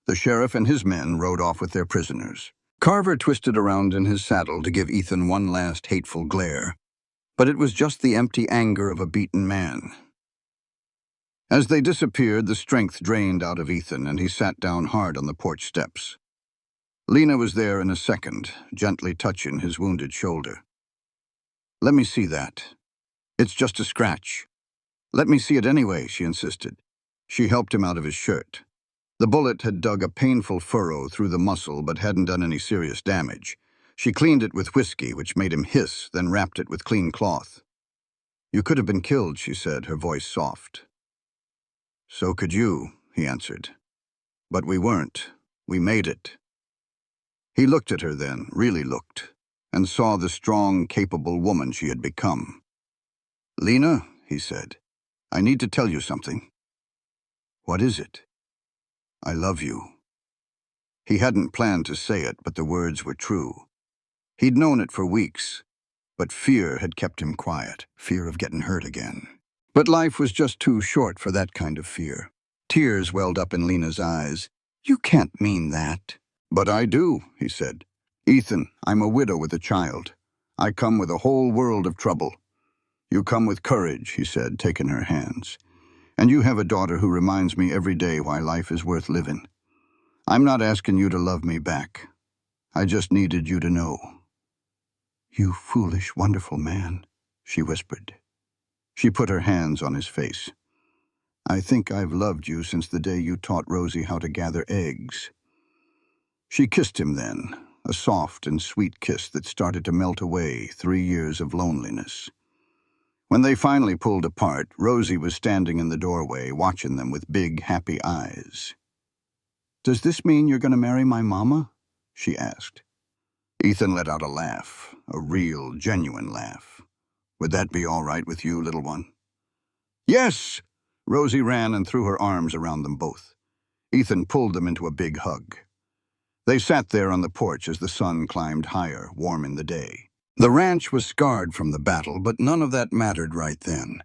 The sheriff and his men rode off with their prisoners. Carver twisted around in his saddle to give Ethan one last hateful glare, but it was just the empty anger of a beaten man. As they disappeared, the strength drained out of Ethan, and he sat down hard on the porch steps. Lena was there in a second, gently touching his wounded shoulder. "Let me see that. It's just a scratch." "Let me see it anyway," she insisted. She helped him out of his shirt. The bullet had dug a painful furrow through the muscle but hadn't done any serious damage. She cleaned it with whiskey, which made him hiss, then wrapped it with clean cloth. "You could have been killed," she said, her voice soft. "So could you," he answered. "But we weren't. We made it." He looked at her then, really looked, and saw the strong, capable woman she had become. "Lena," he said, "I need to tell you something." "What is it?" "I love you." He hadn't planned to say it, but the words were true. He'd known it for weeks, but fear had kept him quiet, fear of getting hurt again. But life was just too short for that kind of fear. Tears welled up in Lena's eyes. "You can't mean that." "But I do," he said. "Ethan, I'm a widow with a child. I come with a whole world of trouble." "You come with courage," he said, taking her hands. "And you have a daughter who reminds me every day why life is worth living. I'm not asking you to love me back. I just needed you to know." "You foolish, wonderful man," she whispered. She put her hands on his face. "I think I've loved you since the day you taught Rosie how to gather eggs." She kissed him then, a soft and sweet kiss that started to melt away 3 years of loneliness. When they finally pulled apart, Rosie was standing in the doorway, watching them with big, happy eyes. "Does this mean you're going to marry my mama?" she asked. Ethan let out a laugh, a real, genuine laugh. "Would that be all right with you, little one?" "Yes!" Rosie ran and threw her arms around them both. Ethan pulled them into a big hug. They sat there on the porch as the sun climbed higher, warming the day. The ranch was scarred from the battle, but none of that mattered right then.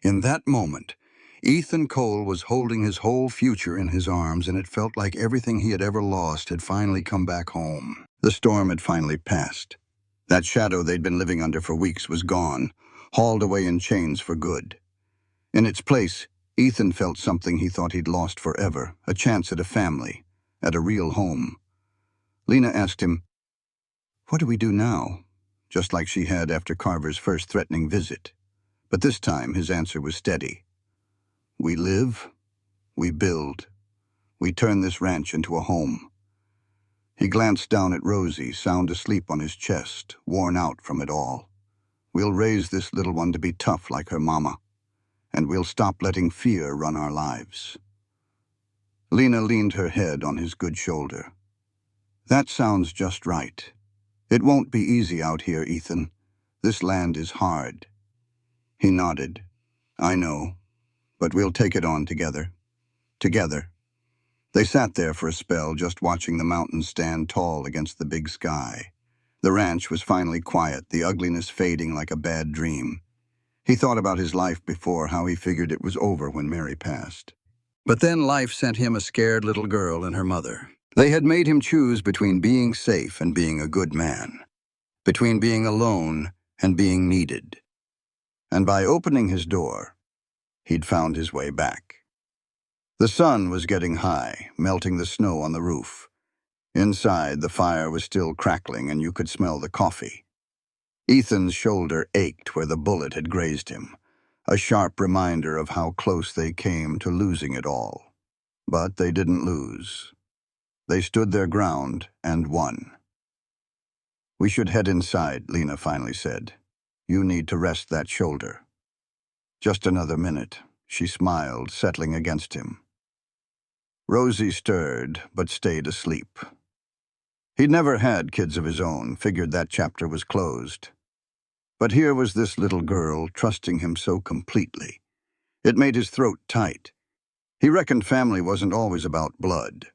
In that moment, Ethan Cole was holding his whole future in his arms, and it felt like everything he had ever lost had finally come back home. The storm had finally passed. That shadow they'd been living under for weeks was gone. hauled away in chains for good. In its place, Ethan felt something he thought he'd lost forever, a chance at a family, at a real home. Lena asked him, "What do we do now?" Just like she had after Carver's first threatening visit. But this time his answer was steady. "We live, we build, we turn this ranch into a home." He glanced down at Rosie, sound asleep on his chest, worn out from it all. "We'll raise this little one to be tough like her mama, and we'll stop letting fear run our lives." Lena leaned her head on his good shoulder. "That sounds just right. It won't be easy out here, Ethan. This land is hard." He nodded. "I know, but we'll take it on together. Together." They sat there for a spell, just watching the mountains stand tall against the big sky. The ranch was finally quiet, the ugliness fading like a bad dream. He thought about his life before, how he figured it was over when Mary passed. But then life sent him a scared little girl and her mother. They had made him choose between being safe and being a good man, between being alone and being needed. And by opening his door, he'd found his way back. The sun was getting high, melting the snow on the roof. Inside, the fire was still crackling and you could smell the coffee. Ethan's shoulder ached where the bullet had grazed him, a sharp reminder of how close they came to losing it all. But they didn't lose. They stood their ground and won. "We should head inside," Lena finally said. "You need to rest that shoulder." "Just another minute," she smiled, settling against him. Rosie stirred, but stayed asleep. He'd never had kids of his own, figured that chapter was closed. But here was this little girl trusting him so completely. It made his throat tight. He reckoned family wasn't always about blood.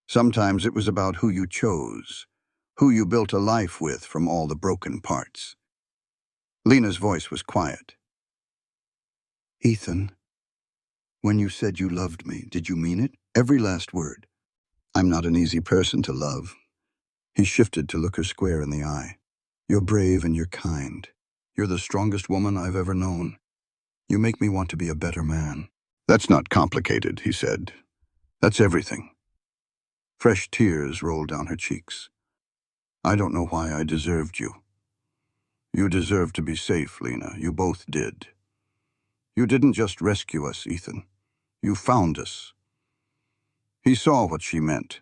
Sometimes it was about who you chose, who you built a life with from all the broken parts. Lena's voice was quiet. "Ethan, when you said you loved me, did you mean it? Every last word." "I'm not an easy person to love." He shifted to look her square in the eye. "You're brave and you're kind. You're the strongest woman I've ever known. You make me want to be a better man." "That's not complicated," he said. "That's everything." Fresh tears rolled down her cheeks. "I don't know why I deserved you." "You deserved to be safe, Lena. You both did. You didn't just rescue us, Ethan. You found us." He saw what she meant.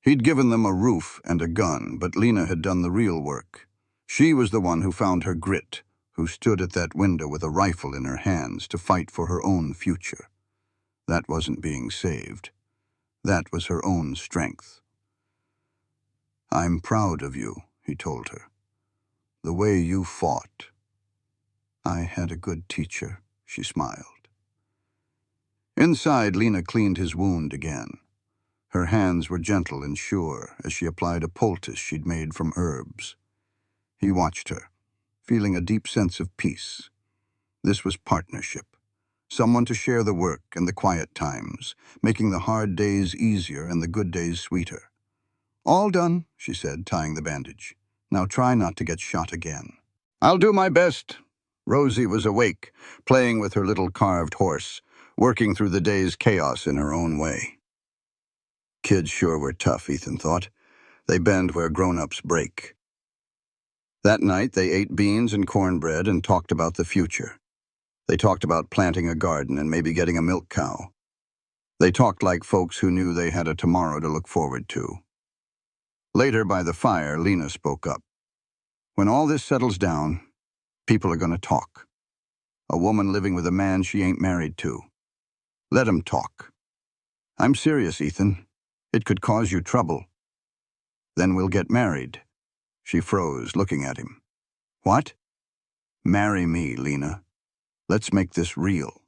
He'd given them a roof and a gun, but Lena had done the real work. She was the one who found her grit, who stood at that window with a rifle in her hands to fight for her own future. That wasn't being saved. That was her own strength. "I'm proud of you," he told her. "The way you fought." "I had a good teacher," she smiled. Inside, Lena cleaned his wound again. Her hands were gentle and sure as she applied a poultice she'd made from herbs. He watched her, feeling a deep sense of peace. This was partnership. Someone to share the work and the quiet times, making the hard days easier and the good days sweeter. "All done," she said, tying the bandage. "Now try not to get shot again." "I'll do my best." Rosie was awake, playing with her little carved horse, working through the day's chaos in her own way. Kids sure were tough, Ethan thought. They bend where grown-ups break. That night, they ate beans and cornbread and talked about the future. They talked about planting a garden and maybe getting a milk cow. They talked like folks who knew they had a tomorrow to look forward to. Later, by the fire, Lena spoke up. "When all this settles down, people are going to talk. A woman living with a man she ain't married to. Let 'em talk." "I'm serious, Ethan. It could cause you trouble." "Then we'll get married." She froze, looking at him. "What?" "Marry me, Lena. Let's make this real.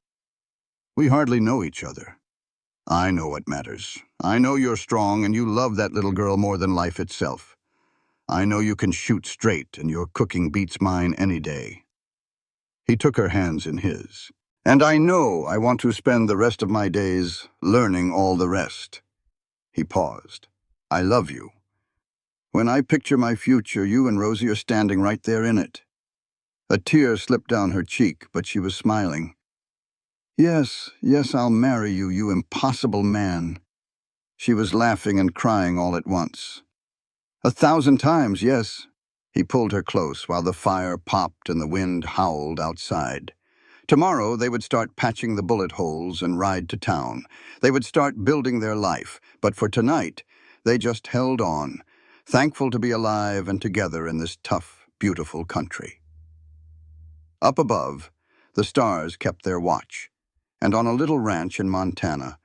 We hardly know each other. I know what matters. I know you're strong and you love that little girl more than life itself. I know you can shoot straight and your cooking beats mine any day." He took her hands in his. "And I know I want to spend the rest of my days learning all the rest." He paused. "I love you. When I picture my future, you and Rosie are standing right there in it. A tear slipped down her cheek, but she was smiling. Yes, yes, I'll marry you, you impossible man. She was laughing and crying all at once. 1,000 times, yes. He pulled her close while the fire popped and the wind howled outside. Tomorrow they would start patching the bullet holes and ride to town. They would start building their life, but for tonight, they just held on, thankful to be alive and together in this tough, beautiful country. Up above, the stars kept their watch, and on a little ranch in Montana,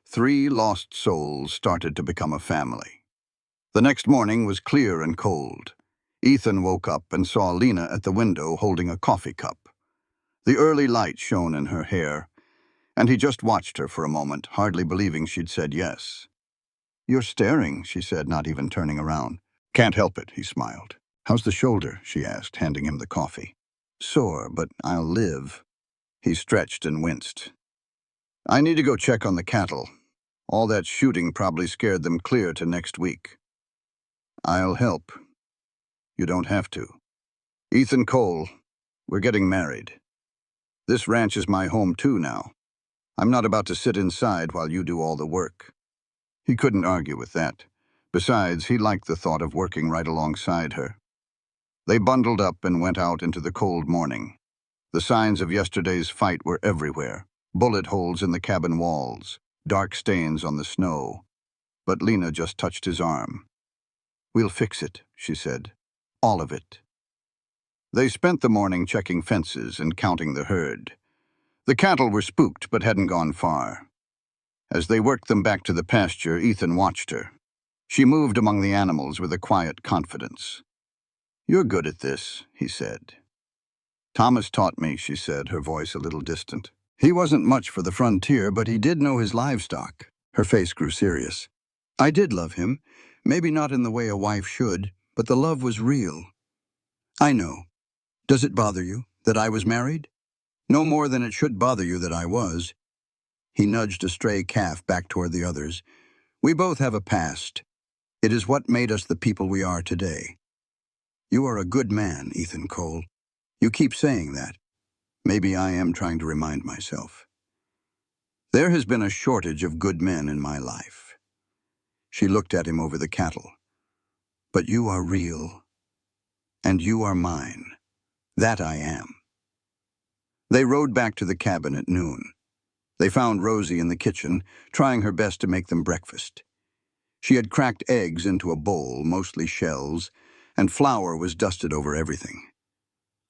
3 lost souls started to become a family. The next morning was clear and cold. Ethan woke up and saw Lena at the window holding a coffee cup. The early light shone in her hair, and he just watched her for a moment, hardly believing she'd said yes. "You're staring," she said, not even turning around. "Can't help it," he smiled. "How's the shoulder?" she asked, handing him the coffee. "Sore, but I'll live." He stretched and winced. "I need to go check on the cattle. All that shooting probably scared them clear to next week." "I'll help. You don't have to. Ethan Cole, we're getting married. This ranch is my home too now. I'm not about to sit inside while you do all the work." He couldn't argue with that. Besides, he liked the thought of working right alongside her. They bundled up and went out into the cold morning. The signs of yesterday's fight were everywhere. Bullet holes in the cabin walls, dark stains on the snow. But Lena just touched his arm. "We'll fix it," she said. "All of it." They spent the morning checking fences and counting the herd. The cattle were spooked but hadn't gone far. As they worked them back to the pasture, Ethan watched her. She moved among the animals with a quiet confidence. "You're good at this," he said. "Thomas taught me," she said, her voice a little distant. "He wasn't much for the frontier, but he did know his livestock." Her face grew serious. "I did love him, maybe not in the way a wife should, but the love was real." "I know. Does it bother you that I was married?" "No more than it should bother you that I was." He nudged a stray calf back toward the others. "We both have a past. It is what made us the people we are today." "You are a good man, Ethan Cole. You keep saying that. Maybe I am trying to remind myself. There has been a shortage of good men in my life." She looked at him over the cattle. "But you are real. And you are mine. That I am." They rode back to the cabin at noon. They found Rosie in the kitchen, trying her best to make them breakfast. She had cracked eggs into a bowl, mostly shells, and flour was dusted over everything.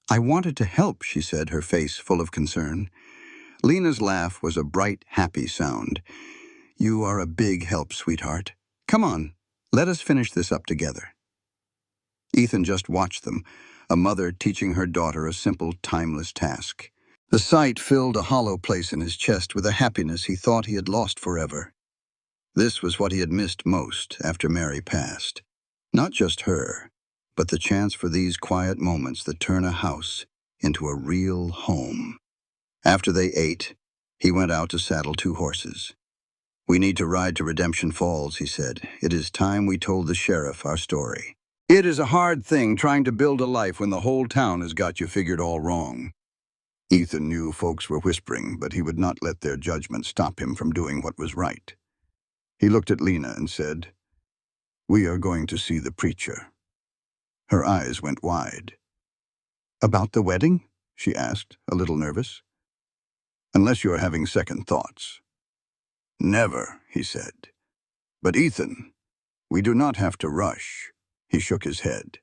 "I wanted to help," she said, her face full of concern. Lena's laugh was a bright, happy sound. "You are a big help, sweetheart. Come on, let us finish this up together." Ethan just watched them, a mother teaching her daughter a simple, timeless task. The sight filled a hollow place in his chest with a happiness he thought he had lost forever. This was what he had missed most after Mary passed. Not just her, but the chance for these quiet moments that turn a house into a real home. After they ate, he went out to saddle 2 horses. "We need to ride to Redemption Falls," he said. "It is time we told the sheriff our story." It is a hard thing trying to build a life when the whole town has got you figured all wrong. Ethan knew folks were whispering, but he would not let their judgment stop him from doing what was right. He looked at Lena and said, "We are going to see the preacher." Her eyes went wide. "About the wedding?" she asked, a little nervous. "Unless you are having second thoughts." "Never," he said. "But Ethan, we do not have to rush." He shook his head.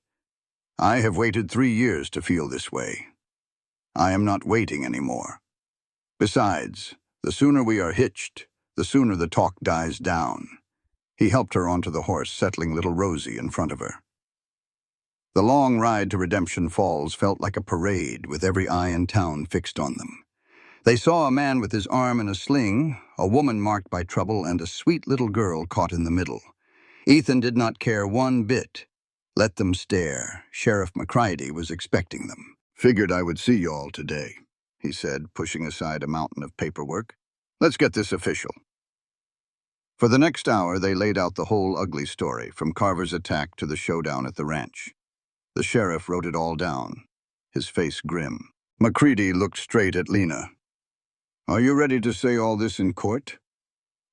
"I have waited 3 years to feel this way. I am not waiting anymore. Besides, the sooner we are hitched, the sooner the talk dies down." He helped her onto the horse, settling little Rosie in front of her. The long ride to Redemption Falls felt like a parade, with every eye in town fixed on them. They saw a man with his arm in a sling, a woman marked by trouble, and a sweet little girl caught in the middle. Ethan did not care one bit. Let them stare. Sheriff McCready was expecting them. "Figured I would see you all today," he said, pushing aside a mountain of paperwork. "Let's get this official." For the next hour, they laid out the whole ugly story, from Carver's attack to the showdown at the ranch. The sheriff wrote it all down. his face grim. Macready looked straight at Lena. "Are you ready to say all this in court?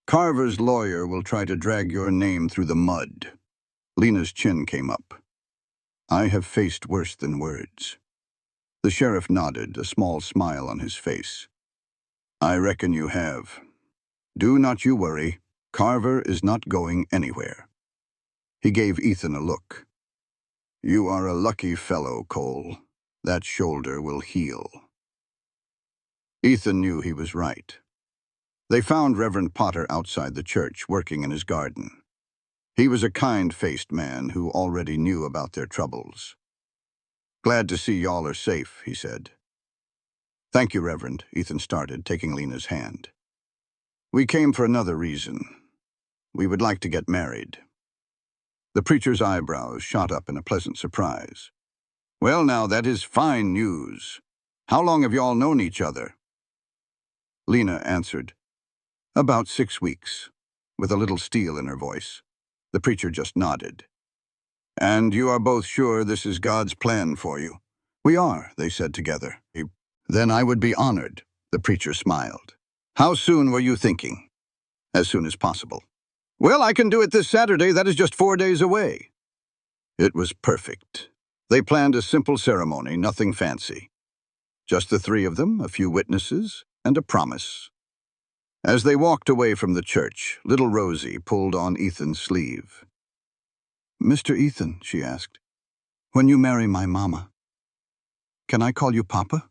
Carver's lawyer will try to drag your name through the mud." Lena's chin came up. "I have faced worse than words." The sheriff nodded, a small smile on his face. "I reckon you have. Do not you worry. Carver is not going anywhere." He gave Ethan a look. "You are a lucky fellow, Cole. That shoulder will heal." Ethan knew he was right. They found Reverend Potter outside the church, working in his garden. He was a kind-faced man who already knew about their troubles. "Glad to see y'all are safe," he said. "Thank you, Reverend," Ethan started, taking Lena's hand. "We came for another reason. We would like to get married." The preacher's eyebrows shot up in a pleasant surprise. "Well, now, that is fine news. How long have y'all known each other?" Lena answered, "About 6 weeks," with a little steel in her voice. The preacher just nodded. "And you are both sure this is God's plan for you?" "We are," they said together. "Then I would be honored," the preacher smiled. "How soon were you thinking?" "As soon as possible." "Well, I can do it this Saturday. That is just 4 days away." It was perfect. They planned a simple ceremony, nothing fancy. Just the three of them, a few witnesses, and a promise. As they walked away from the church, little Rosie pulled on Ethan's sleeve. "Mr. Ethan," she asked, "when you marry my mama, can I call you Papa?"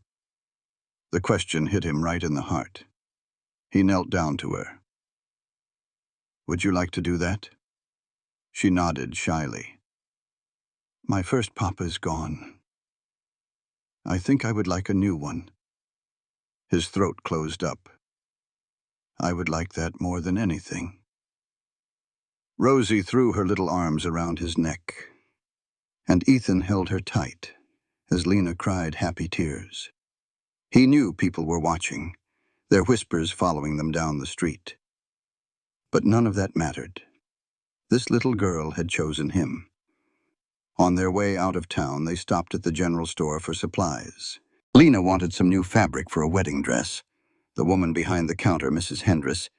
The question hit him right in the heart. He knelt down to her. "Would you like to do that?" She nodded shyly. "My first papa is gone. I think I would like a new one." His throat closed up. "I would like that more than anything." Rosie threw her little arms around his neck, and Ethan held her tight as Lena cried happy tears. He knew people were watching, their whispers following them down the street. But none of that mattered. This little girl had chosen him. On their way out of town, they stopped at the general store for supplies. Lena wanted some new fabric for a wedding dress. The woman behind the counter, Mrs. Hendress,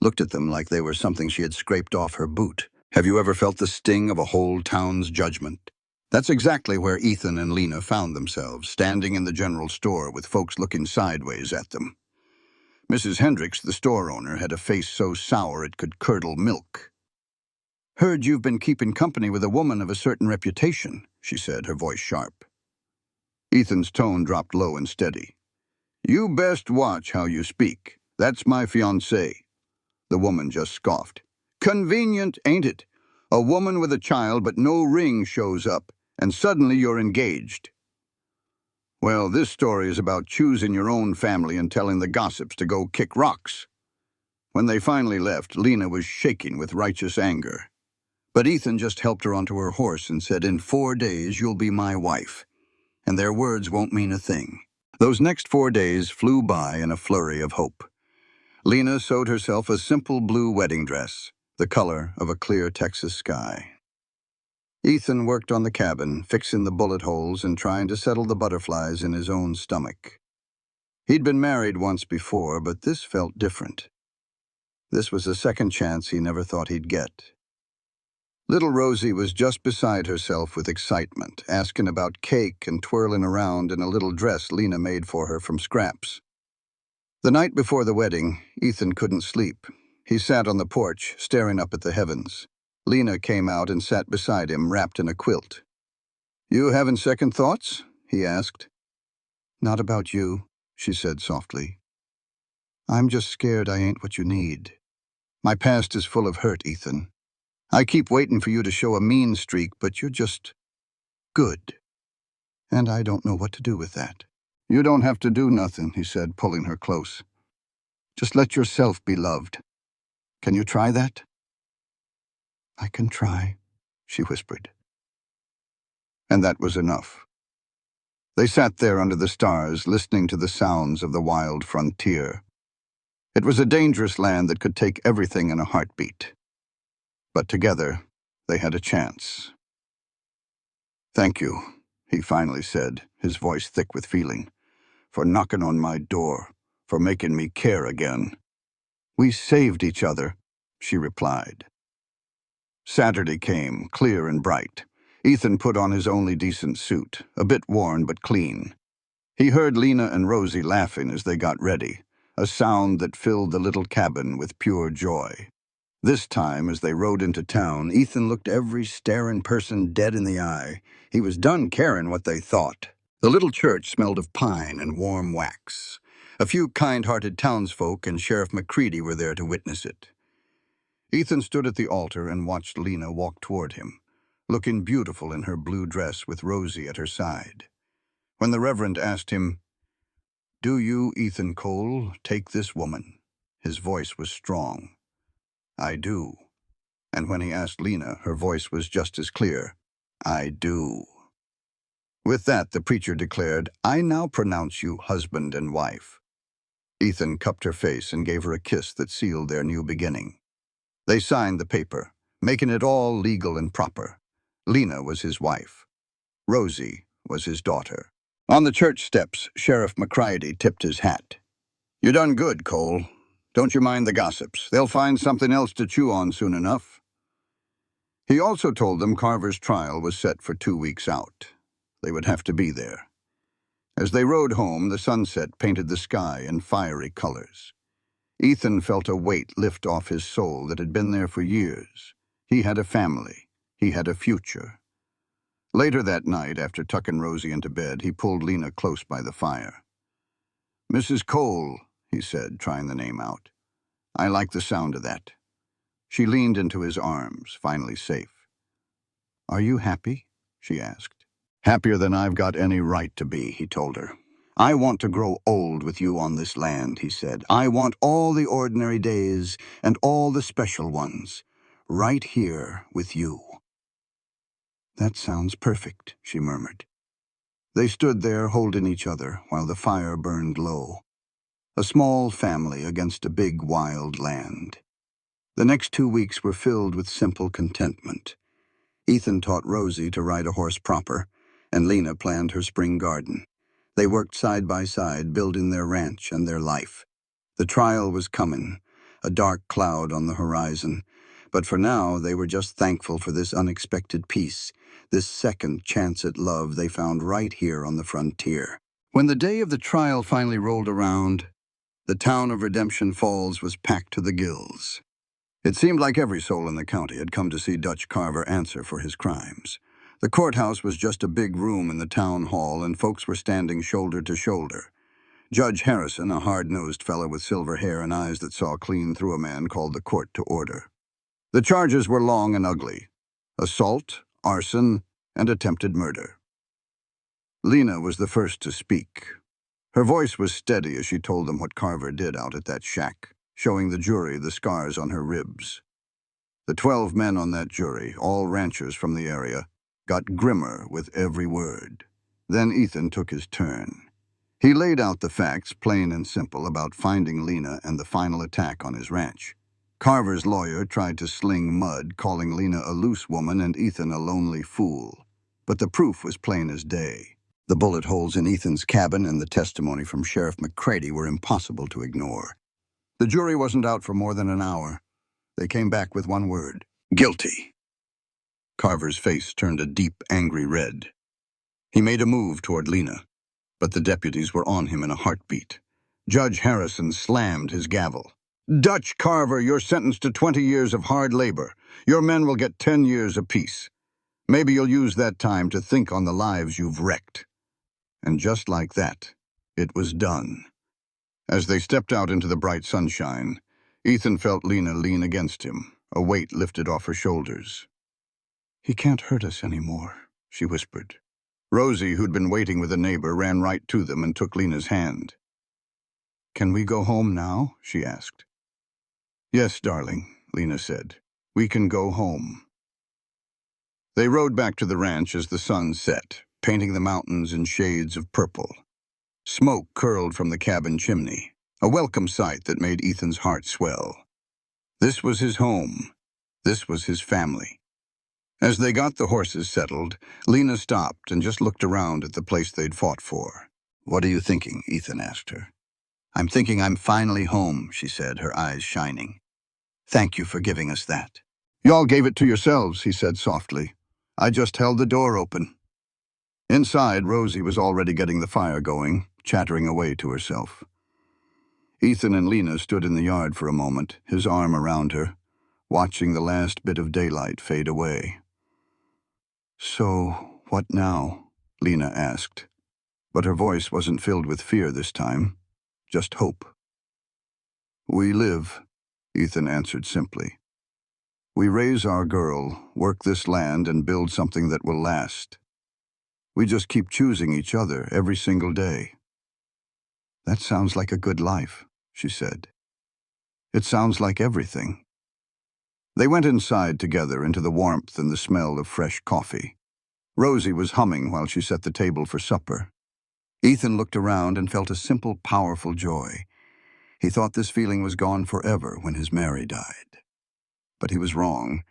looked at them like they were something she had scraped off her boot. "Have you ever felt the sting of a whole town's judgment?" That's exactly where Ethan and Lena found themselves, standing in the general store with folks looking sideways at them. Mrs. Hendricks, the store owner, had a face so sour it could curdle milk. "Heard you've been keeping company with a woman of a certain reputation," she said, her voice sharp. Ethan's tone dropped low and steady. "You best watch how you speak. That's my fiancée." The woman just scoffed. "Convenient, ain't it? A woman with a child but no ring shows up, and suddenly you're engaged." "Well, this story is about choosing your own family and telling the gossips to go kick rocks." When they finally left, Lena was shaking with righteous anger. But Ethan just helped her onto her horse and said, "In 4 days, you'll be my wife." And their words won't mean a thing. Those next 4 days flew by in a flurry of hope. Lena sewed herself a simple blue wedding dress, the color of a clear Texas sky. Ethan worked on the cabin, fixing the bullet holes and trying to settle the butterflies in his own stomach. He'd been married once before, but this felt different. This was a second chance he never thought he'd get. Little Rosie was just beside herself with excitement, asking about cake and twirling around in a little dress Lena made for her from scraps. The night before the wedding, Ethan couldn't sleep. He sat on the porch, staring up at the heavens. Lena came out and sat beside him, wrapped in a quilt. "You having second thoughts?" he asked. "Not about you," she said softly. "I'm just scared I ain't what you need. My past is full of hurt, Ethan. I keep waiting for you to show a mean streak, but you're just good. And I don't know what to do with that." "You don't have to do nothing," he said, pulling her close. "Just let yourself be loved. Can you try that?" "I can try," she whispered. And that was enough. They sat there under the stars, listening to the sounds of the wild frontier. It was a dangerous land that could take everything in a heartbeat. But together, they had a chance. "Thank you," he finally said, his voice thick with feeling. "For knocking on my door, for making me care again." "We saved each other," she replied. Saturday came, clear and bright. Ethan put on his only decent suit, a bit worn but clean. He heard Lena and Rosie laughing as they got ready, a sound that filled the little cabin with pure joy. This time, as they rode into town, Ethan looked every staring person dead in the eye. He was done caring what they thought. The little church smelled of pine and warm wax. A few kind-hearted townsfolk and Sheriff McCready were there to witness it. Ethan stood at the altar and watched Lena walk toward him, looking beautiful in her blue dress with Rosie at her side. When the Reverend asked him, "Do you, Ethan Cole, take this woman?" his voice was strong. "I do." And when he asked Lena, her voice was just as clear. "I do." With that, the preacher declared, "I now pronounce you husband and wife." Ethan cupped her face and gave her a kiss that sealed their new beginning. They signed the paper, making it all legal and proper. Lena was his wife. Rosie was his daughter. On the church steps, Sheriff McCready tipped his hat. "You done good, Cole. Don't you mind the gossips. They'll find something else to chew on soon enough." He also told them Carver's trial was set for 2 weeks out. They would have to be there. As they rode home, the sunset painted the sky in fiery colors. Ethan felt a weight lift off his soul that had been there for years. He had a family. He had a future. Later that night, after tucking Rosie into bed, he pulled Lena close by the fire. "Mrs. Cole," he said, trying the name out. "I like the sound of that." She leaned into his arms, finally safe. "Are you happy?" she asked. "Happier than I've got any right to be," he told her. "I want to grow old with you on this land," he said. "I want all the ordinary days and all the special ones, right here with you." "That sounds perfect," she murmured. They stood there holding each other while the fire burned low. A small family against a big, wild land. The next 2 weeks were filled with simple contentment. Ethan taught Rosie to ride a horse proper, and Lena planned her spring garden. They worked side by side, building their ranch and their life. The trial was coming, a dark cloud on the horizon, but for now they were just thankful for this unexpected peace, this second chance at love they found right here on the frontier. When the day of the trial finally rolled around, the town of Redemption Falls was packed to the gills. It seemed like every soul in the county had come to see Dutch Carver answer for his crimes. The courthouse was just a big room in the town hall, and folks were standing shoulder to shoulder. Judge Harrison, a hard-nosed fellow with silver hair and eyes that saw clean through a man, called the court to order. The charges were long and ugly: assault, arson, and attempted murder. Lena was the first to speak. Her voice was steady as she told them what Carver did out at that shack, showing the jury the scars on her ribs. The 12 men on that jury, all ranchers from the area, got grimmer with every word. Then Ethan took his turn. He laid out the facts, plain and simple, about finding Lena and the final attack on his ranch. Carver's lawyer tried to sling mud, calling Lena a loose woman and Ethan a lonely fool. But the proof was plain as day. The bullet holes in Ethan's cabin and the testimony from Sheriff McCready were impossible to ignore. The jury wasn't out for more than an hour. They came back with one word: guilty. Carver's face turned a deep, angry red. He made a move toward Lena, but the deputies were on him in a heartbeat. Judge Harrison slammed his gavel. "Dutch Carver, you're sentenced to 20 years of hard labor. Your men will get 10 years apiece. Maybe you'll use that time to think on the lives you've wrecked." And just like that, it was done. As they stepped out into the bright sunshine, Ethan felt Lena lean against him, a weight lifted off her shoulders. "He can't hurt us anymore," she whispered. Rosie, who'd been waiting with a neighbor, ran right to them and took Lena's hand. "Can we go home now?" she asked. "Yes, darling," Lena said. "We can go home." They rode back to the ranch as the sun set, painting the mountains in shades of purple. Smoke curled from the cabin chimney, a welcome sight that made Ethan's heart swell. This was his home. This was his family. As they got the horses settled, Lena stopped and just looked around at the place they'd fought for. "What are you thinking?" Ethan asked her. "I'm thinking I'm finally home," she said, her eyes shining. "Thank you for giving us that." "Y'all gave it to yourselves," he said softly. "I just held the door open." Inside, Rosie was already getting the fire going, chattering away to herself. Ethan and Lena stood in the yard for a moment, his arm around her, watching the last bit of daylight fade away. "So, what now?" Lena asked, but her voice wasn't filled with fear this time, just hope. "We live," Ethan answered simply. "We raise our girl, work this land, and build something that will last. We just keep choosing each other every single day." "That sounds like a good life," she said. "It sounds like everything." They went inside together into the warmth and the smell of fresh coffee. Rosie was humming while she set the table for supper. Ethan looked around and felt a simple, powerful joy. He thought this feeling was gone forever when his Mary died. But he was wrong.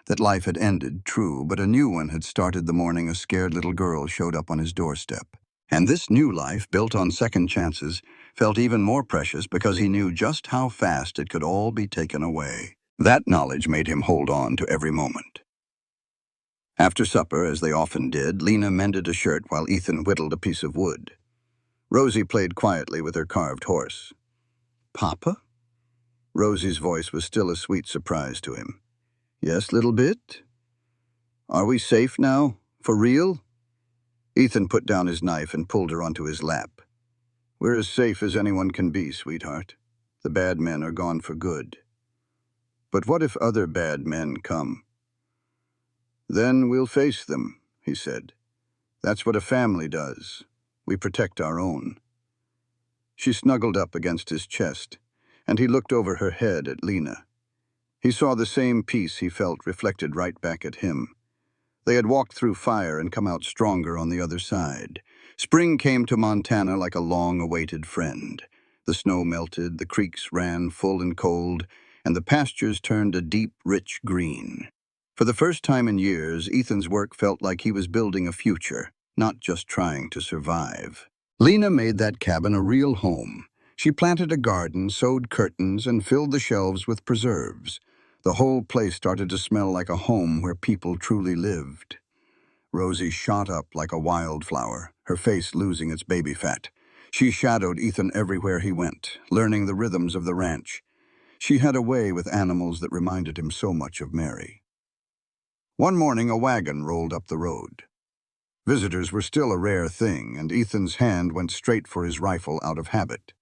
That life had ended, true, but a new one had started the morning a scared little girl showed up on his doorstep. And this new life, built on second chances, felt even more precious because he knew just how fast it could all be taken away. That knowledge made him hold on to every moment. After supper, as they often did, Lena mended a shirt while Ethan whittled a piece of wood. Rosie played quietly with her carved horse. "Papa?" Rosie's voice was still a sweet surprise to him. "Yes, little bit? Are we safe now? For real?" Ethan put down his knife and pulled her onto his lap. "We're as safe as anyone can be, sweetheart. The bad men are gone for good. But what if other bad men come?" "Then we'll face them," he said. "That's what a family does. We protect our own." She snuggled up against his chest, and he looked over her head at Lena. He saw the same peace he felt reflected right back at him. They had walked through fire and come out stronger on the other side. Spring came to Montana like a long-awaited friend. The snow melted, the creeks ran full and cold, and the pastures turned a deep, rich green. For the first time in years, Ethan's work felt like he was building a future, not just trying to survive. Lena made that cabin a real home. She planted a garden, sewed curtains, and filled the shelves with preserves. The whole place started to smell like a home where people truly lived. Rosie shot up like a wildflower, her face losing its baby fat. She shadowed Ethan everywhere he went, learning the rhythms of the ranch. She had a way with animals that reminded him so much of Mary. One morning, a wagon rolled up the road. Visitors were still a rare thing, and Ethan's hand went straight for his rifle out of habit.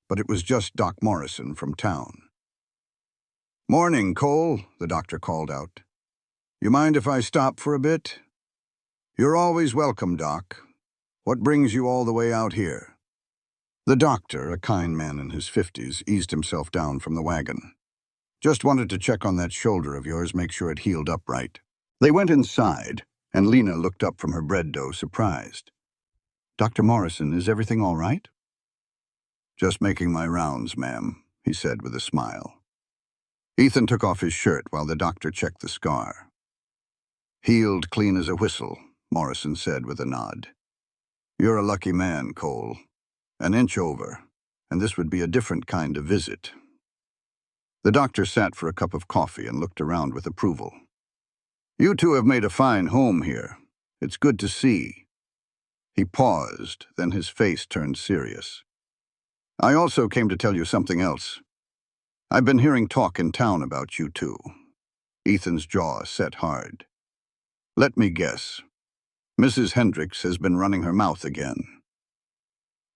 But it was just Doc Morrison from town. "Morning, Cole," the doctor called out. "You mind if I stop for a bit?" "You're always welcome, Doc. What brings you all the way out here?" The doctor, a kind man in his 50s, eased himself down from the wagon. "Just wanted to check on that shoulder of yours, make sure it healed up right." They went inside, and Lena looked up from her bread dough, surprised. "Dr. Morrison, is everything all right?" "Just making my rounds, ma'am," he said with a smile. Ethan took off his shirt while the doctor checked the scar. "Healed clean as a whistle," Morrison said with a nod. "You're a lucky man, Cole. An inch over, and this would be a different kind of visit." The doctor sat for a cup of coffee and looked around with approval. "You two have made a fine home here. It's good to see." He paused, then his face turned serious. "I also came to tell you something else. I've been hearing talk in town about you two." Ethan's jaw set hard. "Let me guess. Mrs. Hendricks has been running her mouth again."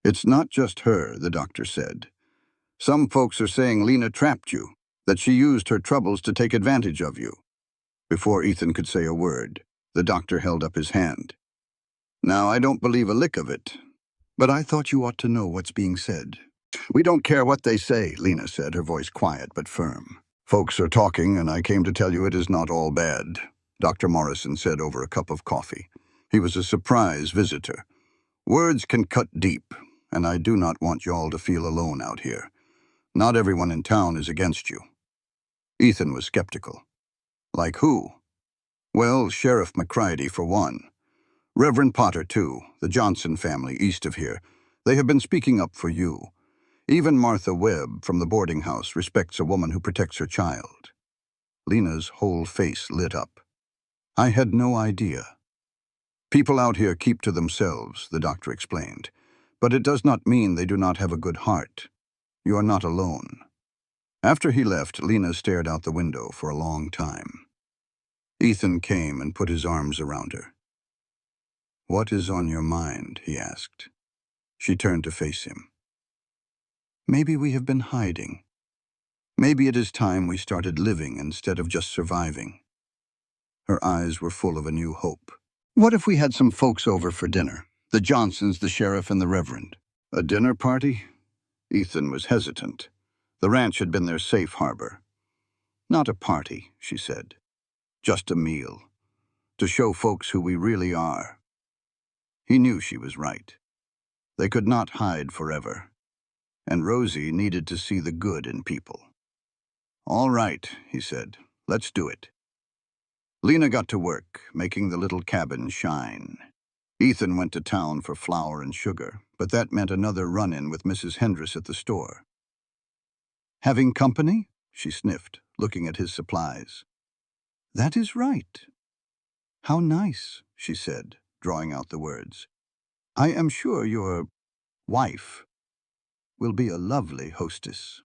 "It's not just her," the doctor said. "Some folks are saying Lena trapped you, that she used her troubles to take advantage of you." Before Ethan could say a word, the doctor held up his hand. "Now, I don't believe a lick of it, but I thought you ought to know what's being said." "We don't care what they say," Lena said, her voice quiet but firm. "Folks are talking, and I came to tell you it is not all bad," Dr. Morrison said over a cup of coffee. He was a surprise visitor. "Words can cut deep, and I do not want y'all to feel alone out here. Not everyone in town is against you." Ethan was skeptical. "Like who?" Well, Sheriff McCready, for one. Reverend Potter, too, the Johnson family east of here. They have been speaking up for you. Even Martha Webb from the boarding house respects a woman who protects her child. Lena's whole face lit up. I had no idea. People out here keep to themselves, the doctor explained. But it does not mean they do not have a good heart. You are not alone. After he left, Lena stared out the window for a long time. Ethan came and put his arms around her. "What is on your mind?" he asked. She turned to face him. "Maybe we have been hiding. Maybe it is time we started living instead of just surviving." Her eyes were full of a new hope. "What if we had some folks over for dinner? The Johnsons, the sheriff, and the Reverend." A dinner party? Ethan was hesitant. The ranch had been their safe harbor. "Not a party," she said. "Just a meal. To show folks who we really are." He knew she was right. They could not hide forever. And Rosie needed to see the good in people. "All right," he said. "Let's do it." Lena got to work, making the little cabin shine. Ethan went to town for flour and sugar, but that meant another run-in with Mrs. Hendricks at the store. "Having company?" she sniffed, looking at his supplies. "That is right." "How nice," she said, drawing out the words. "I am sure your wife will be a lovely hostess."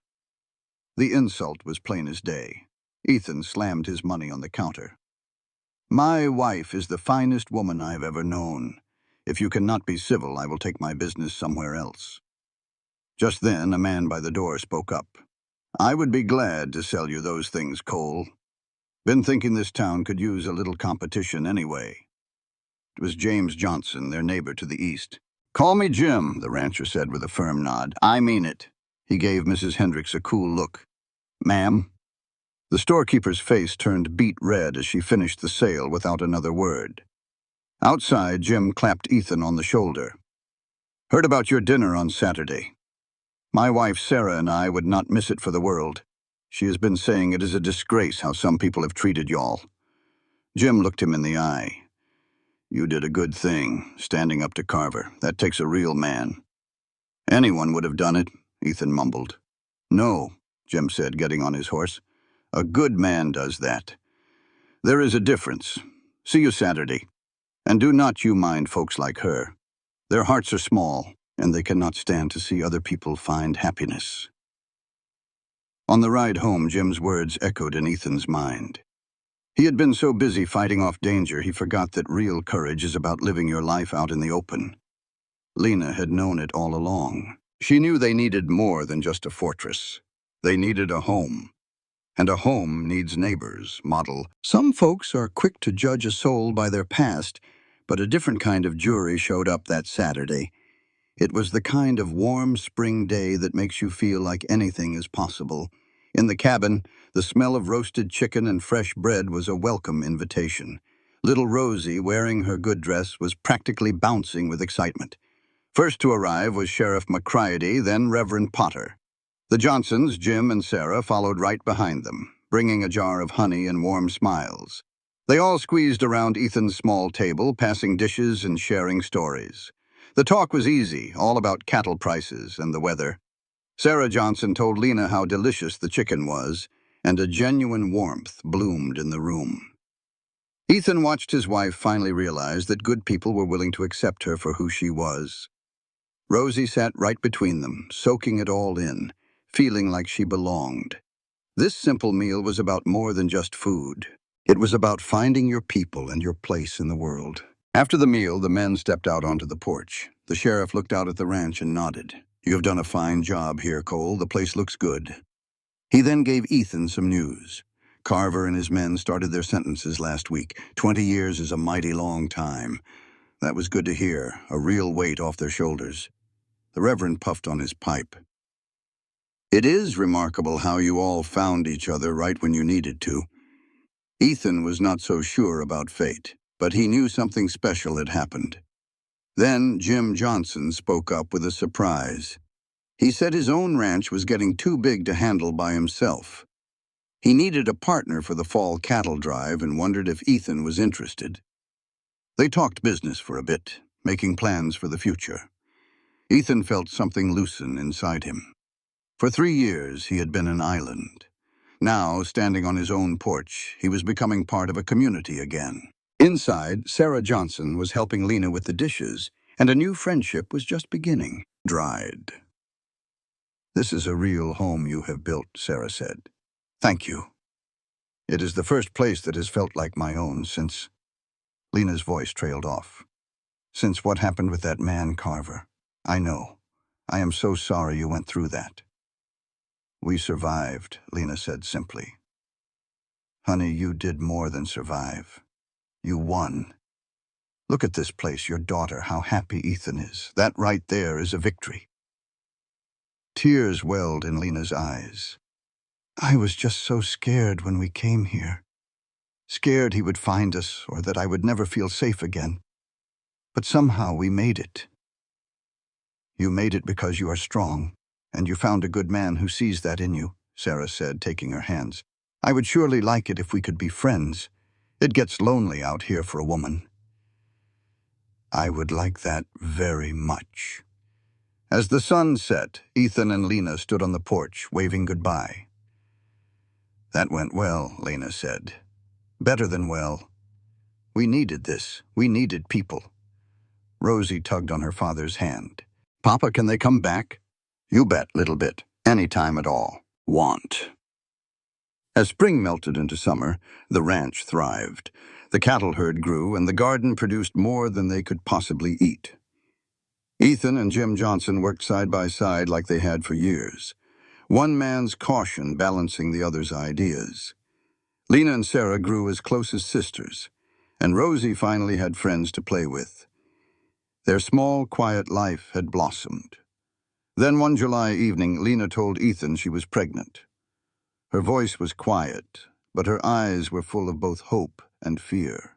The insult was plain as day. Ethan slammed his money on the counter. "My wife is the finest woman I have ever known. If you cannot be civil, I will take my business somewhere else." Just then, a man by the door spoke up. "I would be glad to sell you those things, Cole. Been thinking this town could use a little competition anyway." It was James Johnson, their neighbor to the east. "Call me Jim," the rancher said with a firm nod. "I mean it." He gave Mrs. Hendricks a cool look. "Ma'am?" The storekeeper's face turned beet red as she finished the sale without another word. Outside, Jim clapped Ethan on the shoulder. "Heard about your dinner on Saturday. My wife Sarah and I would not miss it for the world. She has been saying it is a disgrace how some people have treated y'all." Jim looked him in the eye. "You did a good thing, standing up to Carver. That takes a real man." "Anyone would have done it," Ethan mumbled. "No," Jim said, getting on his horse. "A good man does that. There is a difference. See you Saturday. And do not you mind folks like her. Their hearts are small, and they cannot stand to see other people find happiness." On the ride home, Jim's words echoed in Ethan's mind. He had been so busy fighting off danger, he forgot that real courage is about living your life out in the open. Lena had known it all along. She knew they needed more than just a fortress. They needed a home. And a home needs neighbors, model. Some folks are quick to judge a soul by their past, but a different kind of jury showed up that Saturday. It was the kind of warm spring day that makes you feel like anything is possible. In the cabin, the smell of roasted chicken and fresh bread was a welcome invitation. Little Rosie, wearing her good dress, was practically bouncing with excitement. First to arrive was Sheriff McCready, then Reverend Potter. The Johnsons, Jim and Sarah, followed right behind them, bringing a jar of honey and warm smiles. They all squeezed around Ethan's small table, passing dishes and sharing stories. The talk was easy, all about cattle prices and the weather. Sarah Johnson told Lena how delicious the chicken was, and a genuine warmth bloomed in the room. Ethan watched his wife finally realize that good people were willing to accept her for who she was. Rosie sat right between them, soaking it all in, feeling like she belonged. This simple meal was about more than just food. It was about finding your people and your place in the world. After the meal, the men stepped out onto the porch. The sheriff looked out at the ranch and nodded. "You have done a fine job here, Cole. The place looks good." He then gave Ethan some news. Carver and his men started their sentences last week. 20 years is a mighty long time. That was good to hear, a real weight off their shoulders. The Reverend puffed on his pipe. "It is remarkable how you all found each other right when you needed to." Ethan was not so sure about fate, but he knew something special had happened. Then Jim Johnson spoke up with a surprise. He said his own ranch was getting too big to handle by himself. He needed a partner for the fall cattle drive and wondered if Ethan was interested. They talked business for a bit, making plans for the future. Ethan felt something loosen inside him. For 3 years, he had been an island. Now, standing on his own porch, he was becoming part of a community again. Inside, Sarah Johnson was helping Lena with the dishes, and a new friendship was just beginning. Dried. "This is a real home you have built," Sarah said. "Thank you. It is the first place that has felt like my own since—" Lena's voice trailed off. "Since what happened with that man, Carver. I know. I am so sorry you went through that." "We survived," Lena said simply. "Honey, you did more than survive. You won. Look at this place, your daughter, how happy Ethan is. That right there is a victory." Tears welled in Lena's eyes. "I was just so scared when we came here. Scared he would find us or that I would never feel safe again. But somehow we made it." "You made it because you are strong, and you found a good man who sees that in you," Sarah said, taking her hands. "I would surely like it if we could be friends. It gets lonely out here for a woman." "I would like that very much." As the sun set, Ethan and Lena stood on the porch, waving goodbye. "That went well," Lena said. "Better than well. We needed this. We needed people." Rosie tugged on her father's hand. "Papa, can they come back?" "You bet, little bit. Any time at all. Want." As spring melted into summer, the ranch thrived. The cattle herd grew, and the garden produced more than they could possibly eat. Ethan and Jim Johnson worked side by side like they had for years, one man's caution balancing the other's ideas. Lena and Sarah grew as close as sisters, and Rosie finally had friends to play with. Their small, quiet life had blossomed. Then one July evening, Lena told Ethan she was pregnant. Her voice was quiet, but her eyes were full of both hope and fear.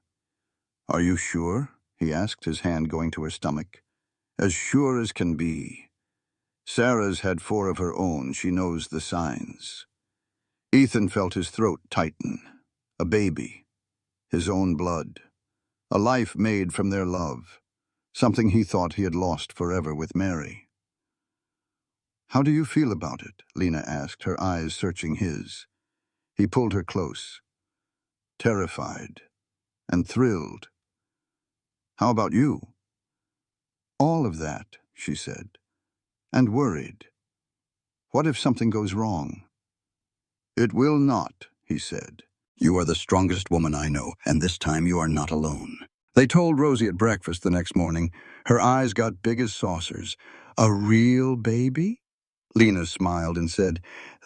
"Are you sure?" he asked, his hand going to her stomach. "As sure as can be. Sarah's had 4 of her own. She knows the signs." Ethan felt his throat tighten. A baby. His own blood. A life made from their love. Something he thought he had lost forever with Mary. "How do you feel about it?" Lena asked, her eyes searching his. He pulled her close. "Terrified. And thrilled. How about you?" "All of that," she said. "And worried. What if something goes wrong?" "It will not," he said. "You are the strongest woman I know, and this time you are not alone." They told Rosie at breakfast the next morning. Her eyes got big as saucers. "A real baby?" Lena smiled and said,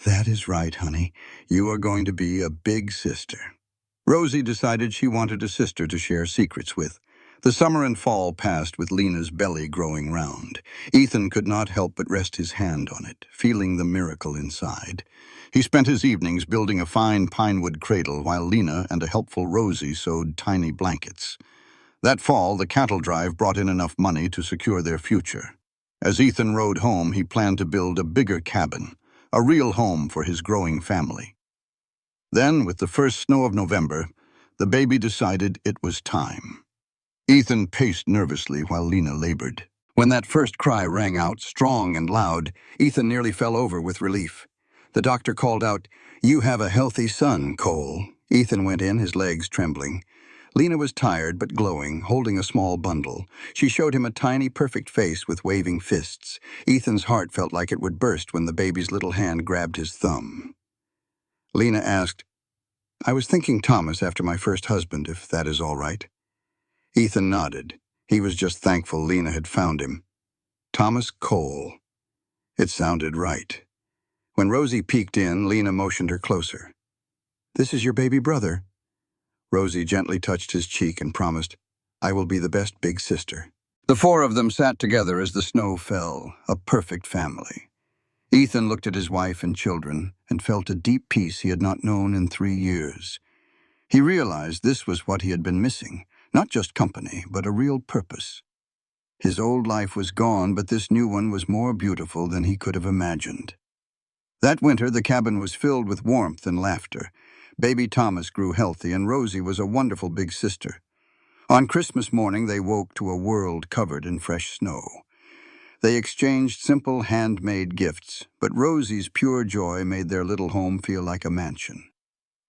"That is right, honey. You are going to be a big sister." Rosie decided she wanted a sister to share secrets with. The summer and fall passed with Lena's belly growing round. Ethan could not help but rest his hand on it, feeling the miracle inside. He spent his evenings building a fine pinewood cradle while Lena and a helpful Rosie sewed tiny blankets. That fall, the cattle drive brought in enough money to secure their future. As Ethan rode home, he planned to build a bigger cabin, a real home for his growing family. Then, with the first snow of November, the baby decided it was time. Ethan paced nervously while Lena labored. When that first cry rang out, strong and loud, Ethan nearly fell over with relief. The doctor called out, "You have a healthy son, Cole." Ethan went in, his legs trembling. Lena was tired but glowing, holding a small bundle. She showed him a tiny, perfect face with waving fists. Ethan's heart felt like it would burst when the baby's little hand grabbed his thumb. Lena asked, "I was thinking Thomas after my first husband, if that is all right." Ethan nodded. He was just thankful Lena had found him. Thomas Cole. It sounded right. When Rosie peeked in, Lena motioned her closer. "This is your baby brother." Rosie gently touched his cheek and promised, "I will be the best big sister." The 4 of them sat together as the snow fell, a perfect family. Ethan looked at his wife and children and felt a deep peace he had not known in 3 years. He realized this was what he had been missing, not just company, but a real purpose. His old life was gone, but this new one was more beautiful than he could have imagined. That winter, the cabin was filled with warmth and laughter. Baby Thomas grew healthy, and Rosie was a wonderful big sister. On Christmas morning, they woke to a world covered in fresh snow. They exchanged simple handmade gifts, but Rosie's pure joy made their little home feel like a mansion.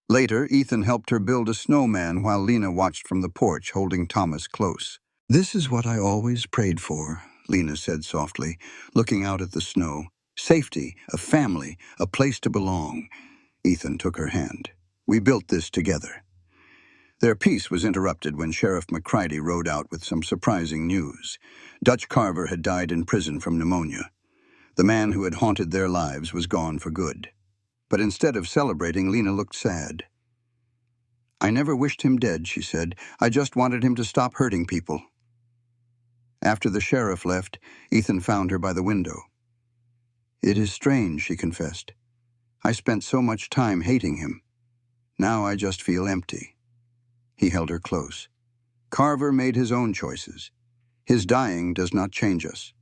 Later, Ethan helped her build a snowman while Lena watched from the porch, holding Thomas close. "This is what I always prayed for," Lena said softly, looking out at the snow. "Safety, a family, a place to belong." Ethan took her hand. "We built this together." Their peace was interrupted when Sheriff McCready rode out with some surprising news. Dutch Carver had died in prison from pneumonia. The man who had haunted their lives was gone for good. But instead of celebrating, Lena looked sad. "I never wished him dead," she said. "I just wanted him to stop hurting people." After the sheriff left, Ethan found her by the window. "It is strange," she confessed. "I spent so much time hating him. Now I just feel empty." He held her close. "Carver made his own choices. His dying does not change us.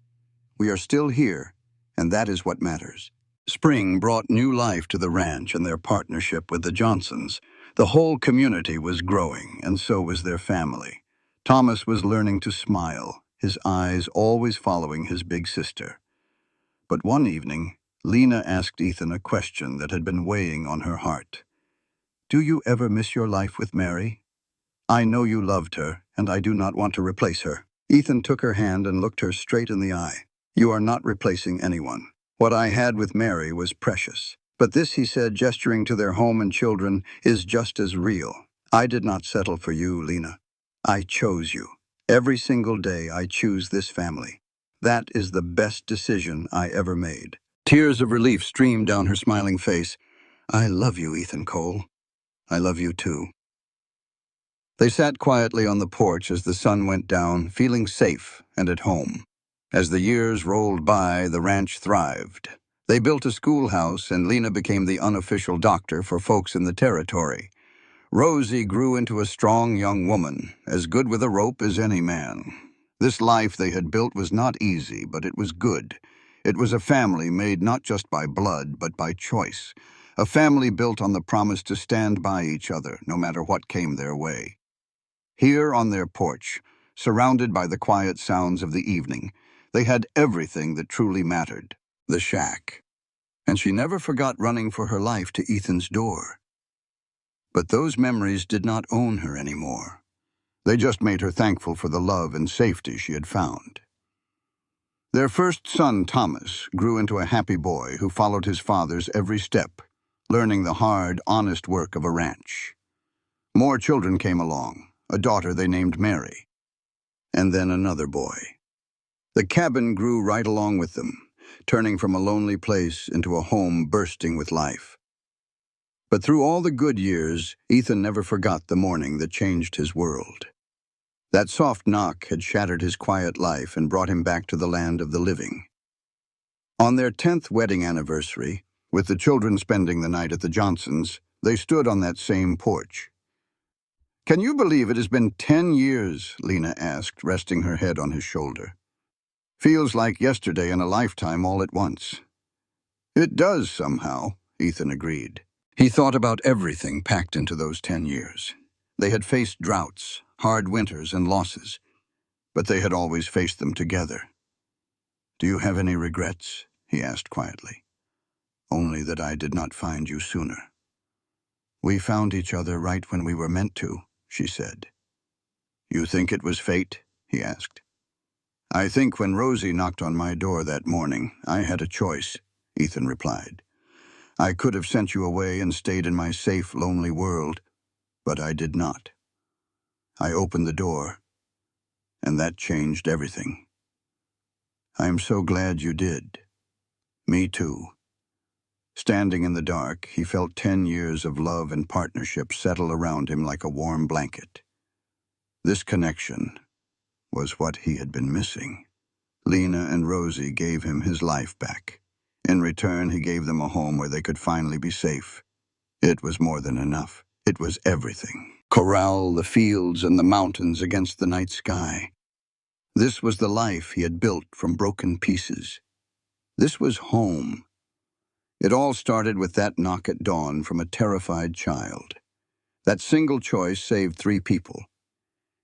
We are still here, and that is what matters." Spring brought new life to the ranch and their partnership with the Johnsons. The whole community was growing, and so was their family. Thomas was learning to smile, his eyes always following his big sister. But one evening, Lena asked Ethan a question that had been weighing on her heart. "Do you ever miss your life with Mary? I know you loved her, and I do not want to replace her." Ethan took her hand and looked her straight in the eye. "You are not replacing anyone. What I had with Mary was precious. But this," he said, gesturing to their home and children, "is just as real. I did not settle for you, Lena. I chose you. Every single day I choose this family. That is the best decision I ever made." Tears of relief streamed down her smiling face. "I love you, Ethan Cole. I love you too." They sat quietly on the porch as the sun went down, feeling safe and at home. As the years rolled by, the ranch thrived. They built a schoolhouse, and Lena became the unofficial doctor for folks in the territory. Rosie grew into a strong young woman, as good with a rope as any man. This life they had built was not easy, but it was good. It was a family made not just by blood, but by choice. A family built on the promise to stand by each other, no matter what came their way. Here on their porch, surrounded by the quiet sounds of the evening, they had everything that truly mattered: the shack. And she never forgot running for her life to Ethan's door. But those memories did not own her anymore. They just made her thankful for the love and safety she had found. Their first son, Thomas, grew into a happy boy who followed his father's every step, learning the hard, honest work of a ranch. More children came along, a daughter they named Mary, and then another boy. The cabin grew right along with them, turning from a lonely place into a home bursting with life. But through all the good years, Ethan never forgot the morning that changed his world. That soft knock had shattered his quiet life and brought him back to the land of the living. On their 10th wedding anniversary, with the children spending the night at the Johnsons', they stood on that same porch. "Can you believe it has been 10 years?" Lena asked, resting her head on his shoulder. "Feels like yesterday and a lifetime all at once." "It does somehow," Ethan agreed. He thought about everything packed into those 10 years. They had faced droughts, hard winters, and losses, but they had always faced them together. "Do you have any regrets?" he asked quietly. "Only that I did not find you sooner." "We found each other right when we were meant to," she said. "You think it was fate?" he asked. "I think when Rosie knocked on my door that morning, I had a choice," Ethan replied. "I could have sent you away and stayed in my safe, lonely world, but I did not. I opened the door, and that changed everything. I am so glad you did." "Me too." Standing in the dark, he felt 10 years of love and partnership settle around him like a warm blanket. This connection was what he had been missing. Lena and Rosie gave him his life back. In return, he gave them a home where they could finally be safe. It was more than enough. It was everything. Corral, the fields, and the mountains against the night sky. This was the life he had built from broken pieces. This was home. It all started with that knock at dawn from a terrified child. That single choice saved 3 people.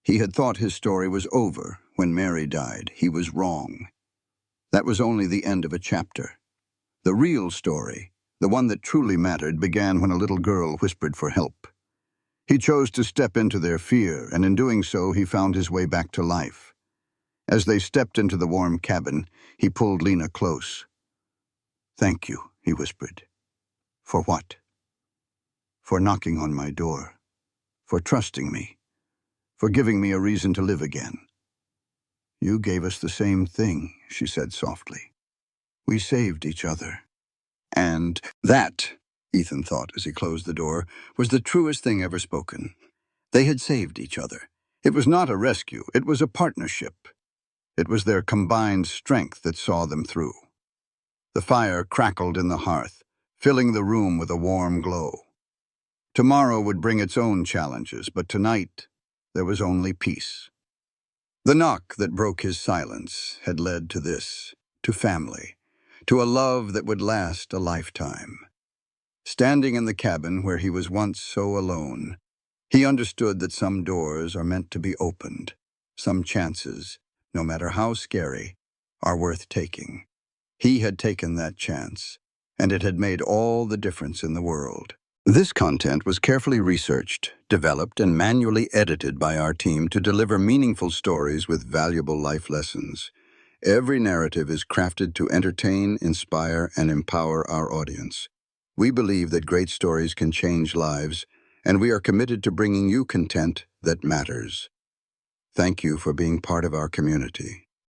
He had thought his story was over when Mary died. He was wrong. That was only the end of a chapter. The real story, the one that truly mattered, began when a little girl whispered for help. He chose to step into their fear, and in doing so, he found his way back to life. As they stepped into the warm cabin, he pulled Lena close. "Thank you," he whispered. "For what?" "For knocking on my door. For trusting me. For giving me a reason to live again." "You gave us the same thing," she said softly. "We saved each other." And that, Ethan thought as he closed the door, was the truest thing ever spoken. They had saved each other. It was not a rescue, it was a partnership. It was their combined strength that saw them through. The fire crackled in the hearth, filling the room with a warm glow. Tomorrow would bring its own challenges, but tonight there was only peace. The knock that broke his silence had led to this, to family, to a love that would last a lifetime. Standing in the cabin where he was once so alone, he understood that some doors are meant to be opened. Some chances, no matter how scary, are worth taking. He had taken that chance, and it had made all the difference in the world. This content was carefully researched, developed, and manually edited by our team to deliver meaningful stories with valuable life lessons. Every narrative is crafted to entertain, inspire, and empower our audience. We believe that great stories can change lives, and we are committed to bringing you content that matters. Thank you for being part of our community.